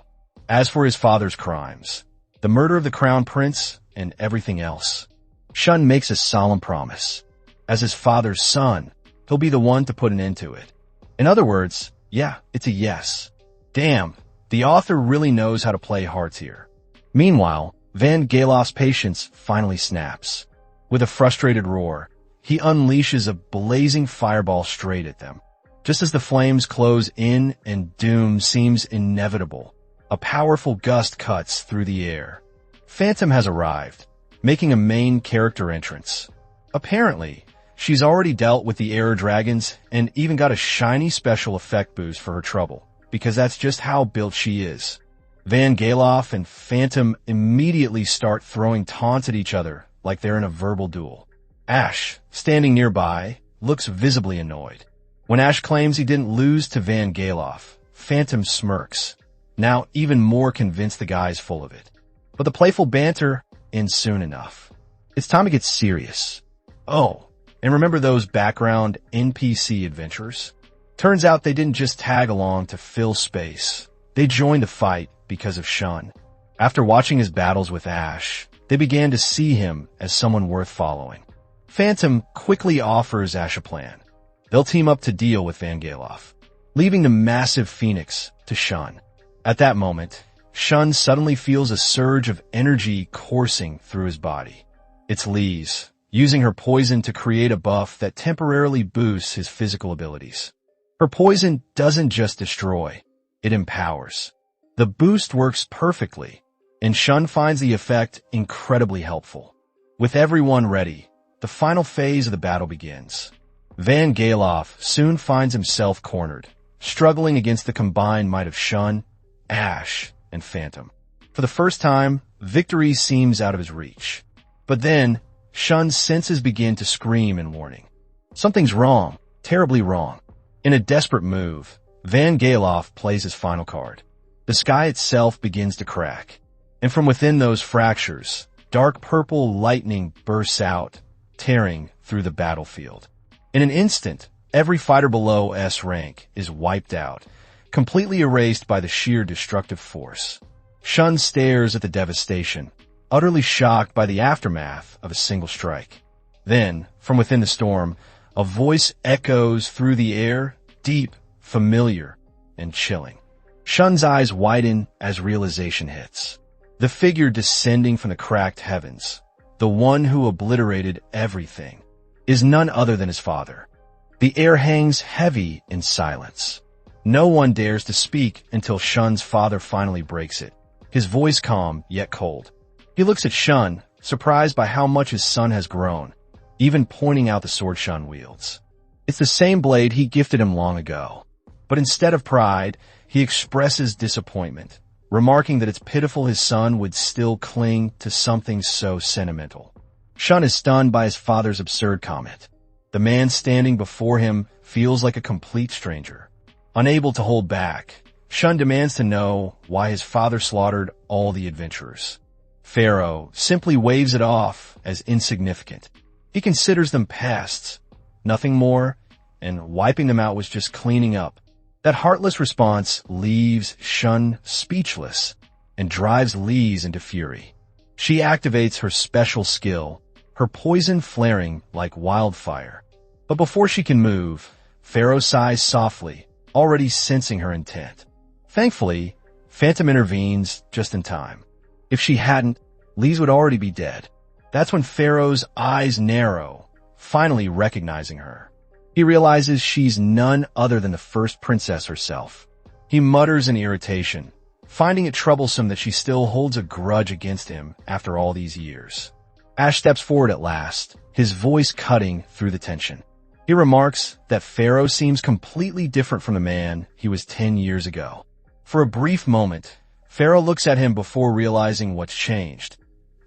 As for his father's crimes, the the murder of the crown prince, and everything else. Shun makes a solemn promise. As his father's son, he'll be the one to put an end to it. In other words, yeah, it's a yes. Damn, the author really knows how to play hearts here. Meanwhile, Van Gelof's patience finally snaps. With a frustrated roar, he unleashes a blazing fireball straight at them. Just as the flames close in and doom seems inevitable, a powerful gust cuts through the air. Phantom has arrived, making a main character entrance. Apparently, she's already dealt with the air dragons and even got a shiny special effect boost for her trouble, because that's just how built she is. Van Gelof and Phantom immediately start throwing taunts at each other like they're in a verbal duel. Ash, standing nearby, looks visibly annoyed. When Ash claims he didn't lose to Van Gelof, Phantom smirks, now even more convinced the guy's full of it. But the playful banter ends soon enough. It's time to get serious. Oh, and remember those background NPC adventurers? Turns out they didn't just tag along to fill space. They joined the fight because of Shun. After watching his battles with Ash, they began to see him as someone worth following. Phantom quickly offers Ash a plan. They'll team up to deal with Van Gelof, leaving the massive Phoenix to Shun. At that moment, Shun suddenly feels a surge of energy coursing through his body. It's Lee's, using her poison to create a buff that temporarily boosts his physical abilities. Her poison doesn't just destroy, it empowers. The boost works perfectly, and Shun finds the effect incredibly helpful. With everyone ready, the final phase of the battle begins. Van Gelof soon finds himself cornered, struggling against the combined might of Shun, Ash, and Phantom. For the first time, victory seems out of his reach. But then, Shun's senses begin to scream in warning. Something's wrong, terribly wrong. In a desperate move, Van Gelof plays his final card. The sky itself begins to crack, and from within those fractures, dark purple lightning bursts out, tearing through the battlefield. In an instant, every fighter below S rank is wiped out, completely erased by the sheer destructive force. Shun stares at the devastation, utterly shocked by the aftermath of a single strike. Then, from within the storm, a voice echoes through the air, deep, familiar, and chilling. Shun's eyes widen as realization hits. The figure descending from the cracked heavens, the one who obliterated everything, is none other than his father. The air hangs heavy in silence. No one dares to speak until Shun's father finally breaks it, his voice calm yet cold. He looks at Shun, surprised by how much his son has grown, even pointing out the sword Shun wields. It's the same blade he gifted him long ago. But instead of pride, he expresses disappointment, remarking that it's pitiful his son would still cling to something so sentimental. Shun is stunned by his father's absurd comment. The man standing before him feels like a complete stranger. Unable to hold back, Shun demands to know why his father slaughtered all the adventurers. Pharaoh simply waves it off as insignificant. He considers them pests, nothing more, and wiping them out was just cleaning up. That heartless response leaves Shun speechless and drives Lee's into fury. She activates her special skill, her poison flaring like wildfire. But before she can move, Pharaoh sighs softly, already sensing her intent. Thankfully, Phantom intervenes just in time. If she hadn't, Lee's would already be dead. That's when Pharaoh's eyes narrow, finally recognizing her. He realizes she's none other than the first princess herself. He mutters in irritation, finding it troublesome that she still holds a grudge against him after all these years. Ash steps forward at last, his voice cutting through the tension. He remarks that Pharaoh seems completely different from the man he was 10 years ago. For a brief moment, Pharaoh looks at him before realizing what's changed.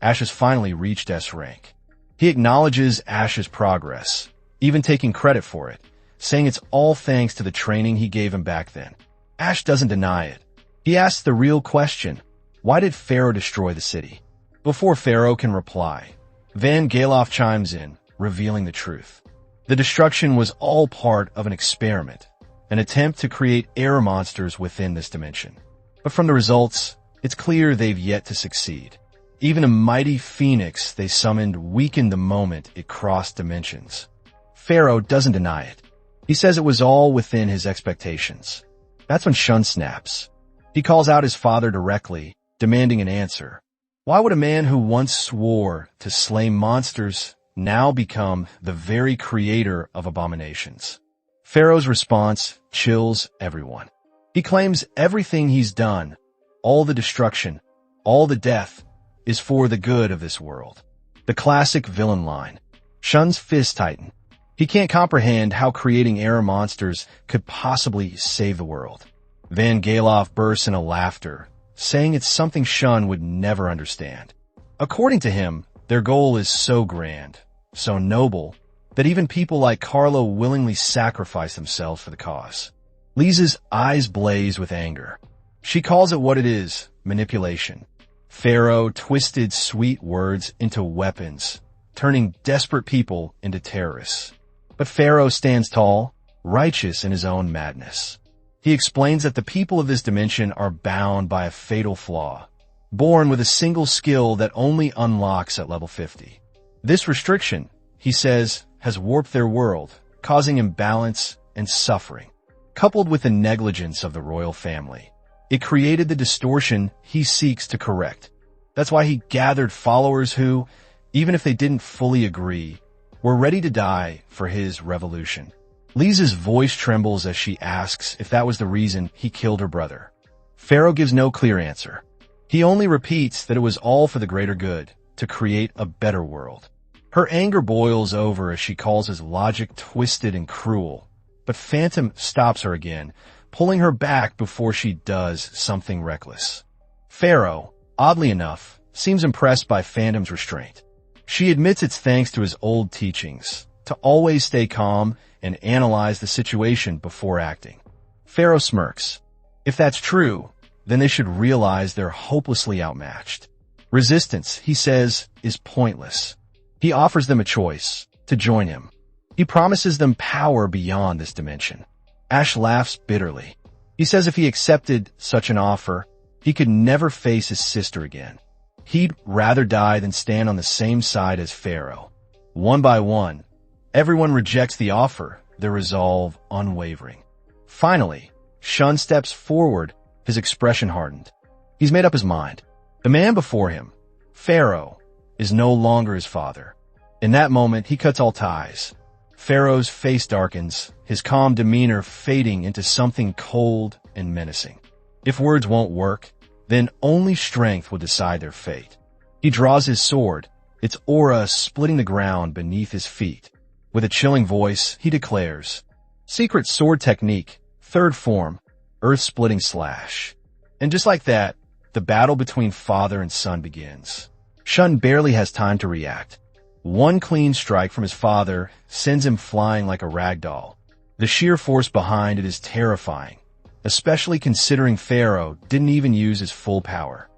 Ash has finally reached S rank. He acknowledges Ash's progress, even taking credit for it, saying it's all thanks to the training he gave him back then. Ash doesn't deny it. He asks the real question, why did Pharaoh destroy the city? Before Pharaoh can reply, Van Gelof chimes in, revealing the truth. The destruction was all part of an experiment, an attempt to create air monsters within this dimension. But from the results, it's clear they've yet to succeed. Even a mighty phoenix they summoned weakened the moment it crossed dimensions. Pharaoh doesn't deny it. He says it was all within his expectations. That's when Shun snaps. He calls out his father directly, demanding an answer. Why would a man who once swore to slay monsters now become the very creator of abominations? Pharaoh's response chills everyone. He claims everything he's done, all the destruction, all the death, is for the good of this world. The classic villain line. Shun's fists tighten. He can't comprehend how creating air monsters could possibly save the world. Van Galoff bursts into laughter, saying it's something Shun would never understand. According to him, their goal is so grand, so noble, that even people like Carlo willingly sacrifice themselves for the cause. Lisa's eyes blaze with anger. She calls it what it is, manipulation. Pharaoh twisted sweet words into weapons, turning desperate people into terrorists. But Pharaoh stands tall, righteous in his own madness. He explains that the people of this dimension are bound by a fatal flaw, born with a single skill that only unlocks at level 50. This restriction, he says, has warped their world, causing imbalance and suffering. Coupled with the negligence of the royal family, it created the distortion he seeks to correct. That's why he gathered followers who, even if they didn't fully agree, were ready to die for his revolution. Lisa's voice trembles as she asks if that was the reason he killed her brother. Pharaoh gives no clear answer. He only repeats that it was all for the greater good, to create a better world. Her anger boils over as she calls his logic twisted and cruel, but Phantom stops her again, pulling her back before she does something reckless. Pharaoh, oddly enough, seems impressed by Phantom's restraint. She admits it's thanks to his old teachings, to always stay calm and analyze the situation before acting. Pharaoh smirks. If that's true, then they should realize they're hopelessly outmatched. Resistance, he says, is pointless. He offers them a choice, to join him. He promises them power beyond this dimension. Ash laughs bitterly. He says if he accepted such an offer, he could never face his sister again. He'd rather die than stand on the same side as Pharaoh. One by one, everyone rejects the offer, their resolve unwavering. Finally, Shun steps forward, his expression hardened. He's made up his mind. The man before him, Pharaoh, is no longer his father. In that moment, he cuts all ties. Pharaoh's face darkens, his calm demeanor fading into something cold and menacing. If words won't work, then only strength will decide their fate. He draws his sword, its aura splitting the ground beneath his feet. With a chilling voice, he declares, "Secret sword technique, third form, earth-splitting slash." And just like that, the battle between father and son begins. Shun barely has time to react. One clean strike from his father sends him flying like a rag doll. The sheer force behind it is terrifying, especially considering Pharaoh didn't even use his full power.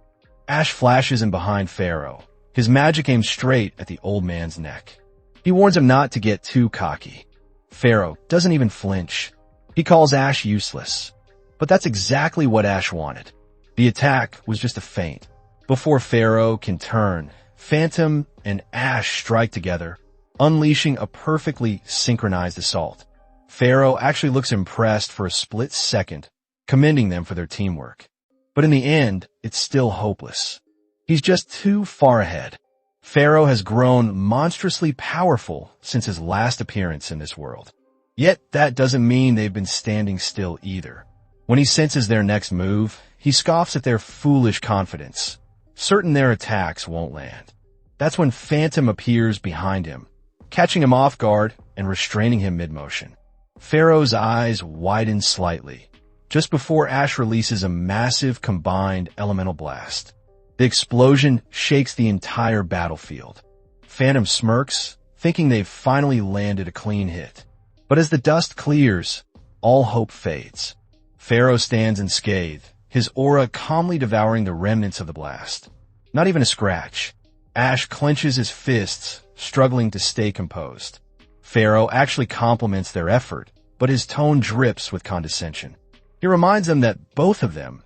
Ash flashes in behind Pharaoh, his magic aimed straight at the old man's neck. He warns him not to get too cocky. Pharaoh doesn't even flinch. He calls Ash useless. But that's exactly what Ash wanted. The attack was just a feint. Before Pharaoh can turn, Phantom and Ash strike together, unleashing a perfectly synchronized assault. Pharaoh actually looks impressed for a split second, commending them for their teamwork. But in the end, it's still hopeless. He's just too far ahead. Pharaoh has grown monstrously powerful since his last appearance in this world. Yet that doesn't mean they've been standing still either. When he senses their next move, he scoffs at their foolish confidence, certain their attacks won't land. That's when Phantom appears behind him, catching him off guard and restraining him mid-motion. Pharaoh's eyes widen slightly, just before Ash releases a massive combined elemental blast. The explosion shakes the entire battlefield. Phantom smirks, thinking they've finally landed a clean hit. But as the dust clears, all hope fades. Pharaoh stands unscathed, his aura calmly devouring the remnants of the blast. Not even a scratch. Ash clenches his fists, struggling to stay composed. Pharaoh actually compliments their effort, but his tone drips with condescension. He reminds them that both of them,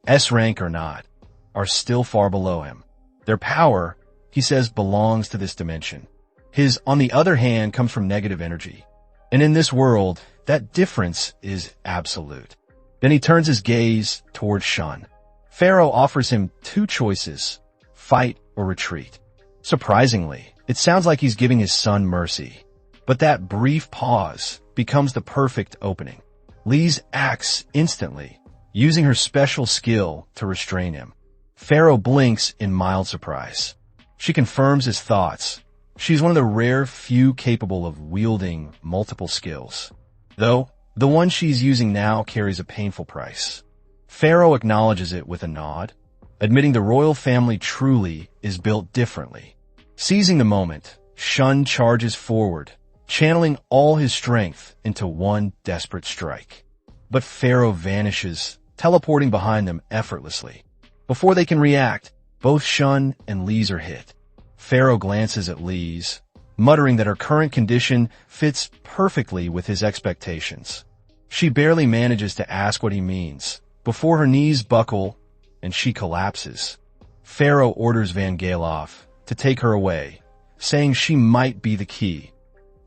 S rank or not, are still far below him. Their power, he says, belongs to this dimension. His, on the other hand, comes from negative energy. And in this world, that difference is absolute. Then he turns his gaze towards Shun. Pharaoh offers him two choices, fight or retreat. Surprisingly, it sounds like he's giving his son mercy. But that brief pause becomes the perfect opening. Lise acts instantly, using her special skill to restrain him. Pharaoh blinks in mild surprise. She confirms his thoughts. She's one of the rare few capable of wielding multiple skills. Though, the one she's using now carries a painful price. Pharaoh acknowledges it with a nod, admitting the royal family truly is built differently. Seizing the moment, Shun charges forward, channeling all his strength into one desperate strike. But Pharaoh vanishes, teleporting behind them effortlessly. Before they can react, both Shun and Lise are hit. Pharaoh glances at Lise, muttering that her current condition fits perfectly with his expectations. She barely manages to ask what he means, before her knees buckle and she collapses. Pharaoh orders Van Galoff to take her away, saying she might be the key,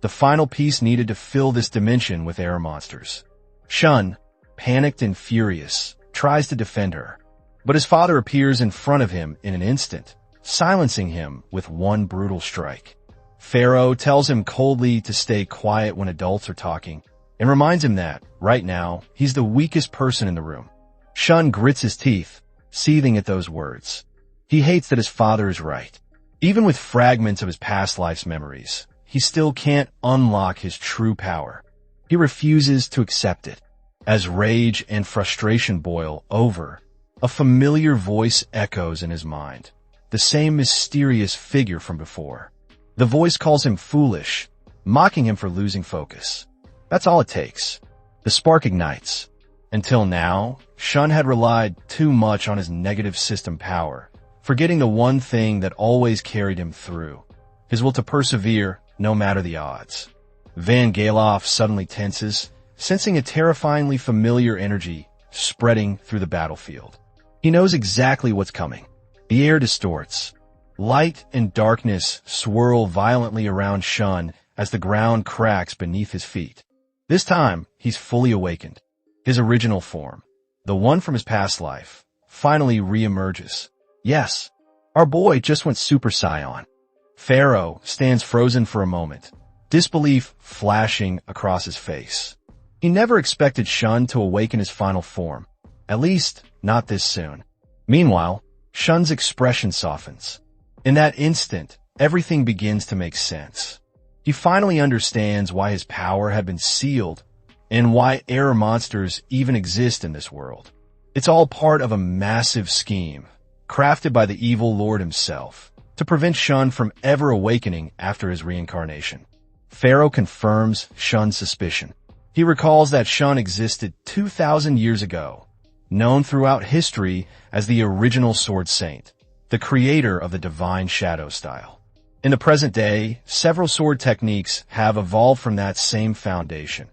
the final piece needed to fill this dimension with air monsters. Shun, panicked and furious, tries to defend her, but his father appears in front of him in an instant, silencing him with one brutal strike. Pharaoh tells him coldly to stay quiet when adults are talking, and reminds him that, right now, he's the weakest person in the room. Shun grits his teeth, seething at those words. He hates that his father is right. Even with fragments of his past life's memories, he still can't unlock his true power. He refuses to accept it. As rage and frustration boil over, a familiar voice echoes in his mind, the same mysterious figure from before. The voice calls him foolish, mocking him for losing focus. That's all it takes. The spark ignites. Until now, Shun had relied too much on his negative system power, forgetting the one thing that always carried him through, his will to persevere no matter the odds. Van Galoff suddenly tenses, sensing a terrifyingly familiar energy spreading through the battlefield. He knows exactly what's coming. The air distorts. Light and darkness swirl violently around Shun as the ground cracks beneath his feet. This time, he's fully awakened. His original form, the one from his past life, finally reemerges. Yes, our boy just went Super Saiyan. Pharaoh stands frozen for a moment, disbelief flashing across his face. He never expected Shun to awaken his final form, at least not this soon. Meanwhile, Shun's expression softens. In that instant, everything begins to make sense. He finally understands why his power had been sealed and why air monsters even exist in this world. It's all part of a massive scheme, crafted by the evil lord himself, to prevent Shun from ever awakening after his reincarnation. Pharaoh confirms Shun's suspicion. He recalls that Shun existed 2,000 years ago, known throughout history as the original Sword Saint, the creator of the divine shadow style. In the present day, several sword techniques have evolved from that same foundation.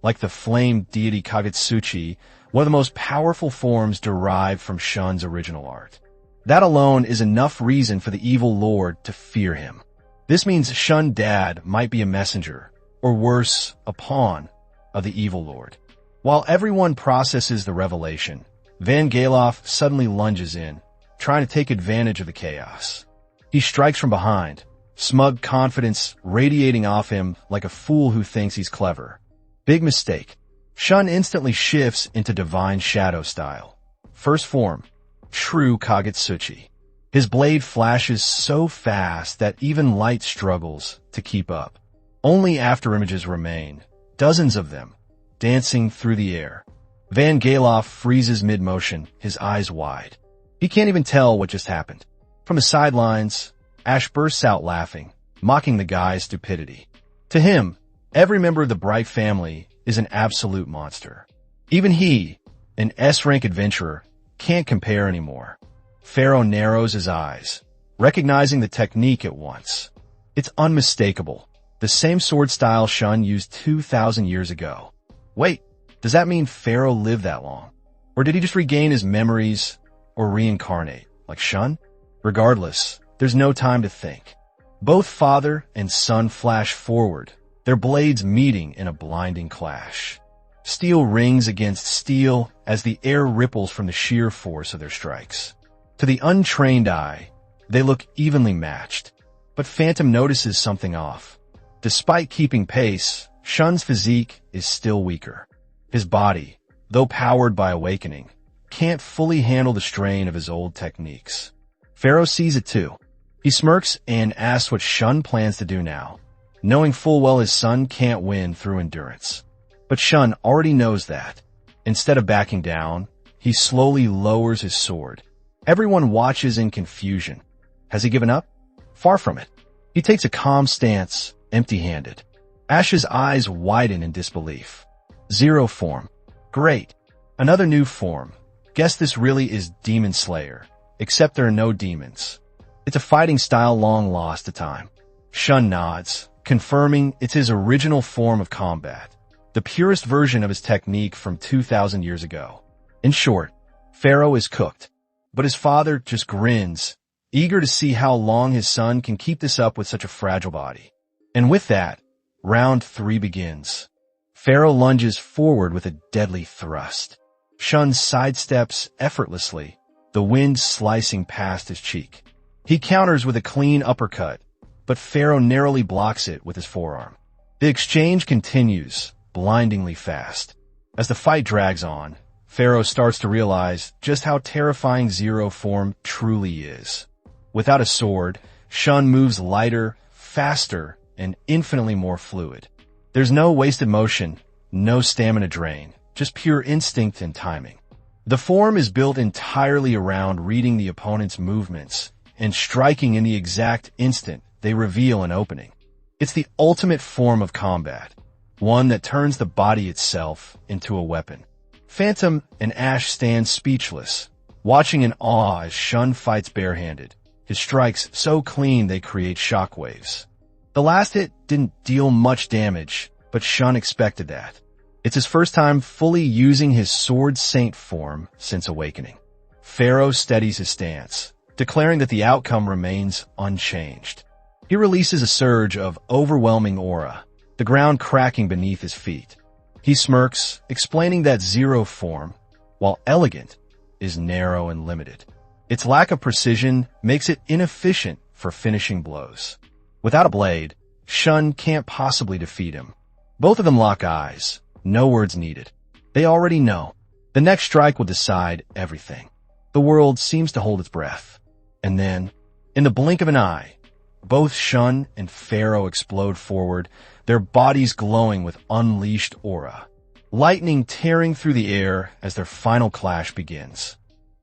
Like the flame deity Kagutsuchi, one of the most powerful forms derived from Shun's original art. That alone is enough reason for the evil lord to fear him. This means Shun Dad might be a messenger, or worse, a pawn, of the evil lord. While everyone processes the revelation, Van Galoff suddenly lunges in, trying to take advantage of the chaos. He strikes from behind, smug confidence radiating off him like a fool who thinks he's clever. Big mistake. Shun instantly shifts into divine shadow style. First form, true Kagutsuchi. His blade flashes so fast that even light struggles to keep up. Only after images remain, dozens of them, dancing through the air. Van Galoff freezes mid-motion, his eyes wide. He can't even tell what just happened. From the sidelines, Ash bursts out laughing, mocking the guy's stupidity. To him, every member of the Bright family is an absolute monster. Even he, an S-rank adventurer, can't compare anymore. Pharaoh narrows his eyes, recognizing the technique at once. It's unmistakable. The same sword style Shun used 2,000 years ago. Wait, does that mean Pharaoh lived that long? Or did he just regain his memories or reincarnate, like Shun? Regardless, there's no time to think. Both father and son flash forward, their blades meeting in a blinding clash. Steel rings against steel as the air ripples from the sheer force of their strikes. To the untrained eye, they look evenly matched, but Phantom notices something off. Despite keeping pace, Shun's physique is still weaker. His body, though powered by awakening, can't fully handle the strain of his old techniques. Pharaoh sees it too. He smirks and asks what Shun plans to do now, knowing full well his son can't win through endurance. But Shun already knows that. Instead of backing down, he slowly lowers his sword. Everyone watches in confusion. Has he given up? Far from it. He takes a calm stance, empty-handed. Ash's eyes widen in disbelief. Zero form. Great. Another new form. Guess this really is Demon Slayer, except there are no demons. It's a fighting style long lost to time. Shun nods, confirming it's his original form of combat, the purest version of his technique from 2,000 years ago. In short, Pharaoh is cooked, but his father just grins, eager to see how long his son can keep this up with such a fragile body. And with that, round 3 begins. Pharaoh lunges forward with a deadly thrust. Shun sidesteps effortlessly, the wind slicing past his cheek. He counters with a clean uppercut, but Pharaoh narrowly blocks it with his forearm. The exchange continues, blindingly fast. As the fight drags on, Pharaoh starts to realize just how terrifying Zero form truly is. Without a sword, Shun moves lighter, faster, and infinitely more fluid. There's no wasted motion, no stamina drain, just pure instinct and timing. The form is built entirely around reading the opponent's movements and striking in the exact instant they reveal an opening. It's the ultimate form of combat, one that turns the body itself into a weapon. Phantom and Ash stand speechless, watching in awe as Shun fights barehanded, his strikes so clean they create shockwaves. The last hit didn't deal much damage, but Shun expected that. It's his first time fully using his Sword Saint form since awakening. Pharaoh steadies his stance, declaring that the outcome remains unchanged. He releases a surge of overwhelming aura, the ground cracking beneath his feet. He smirks, explaining that Zero form, while elegant, is narrow and limited. Its lack of precision makes it inefficient for finishing blows. Without a blade, Shun can't possibly defeat him. Both of them lock eyes, no words needed. They already know. The next strike will decide everything. The world seems to hold its breath. And then, in the blink of an eye, both Shun and Pharaoh explode forward, their bodies glowing with unleashed aura. Lightning tearing through the air as their final clash begins.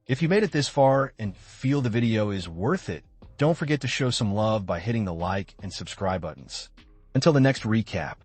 If you made it this far and feel the video is worth it, don't forget to show some love by hitting the like and subscribe buttons. Until the next recap.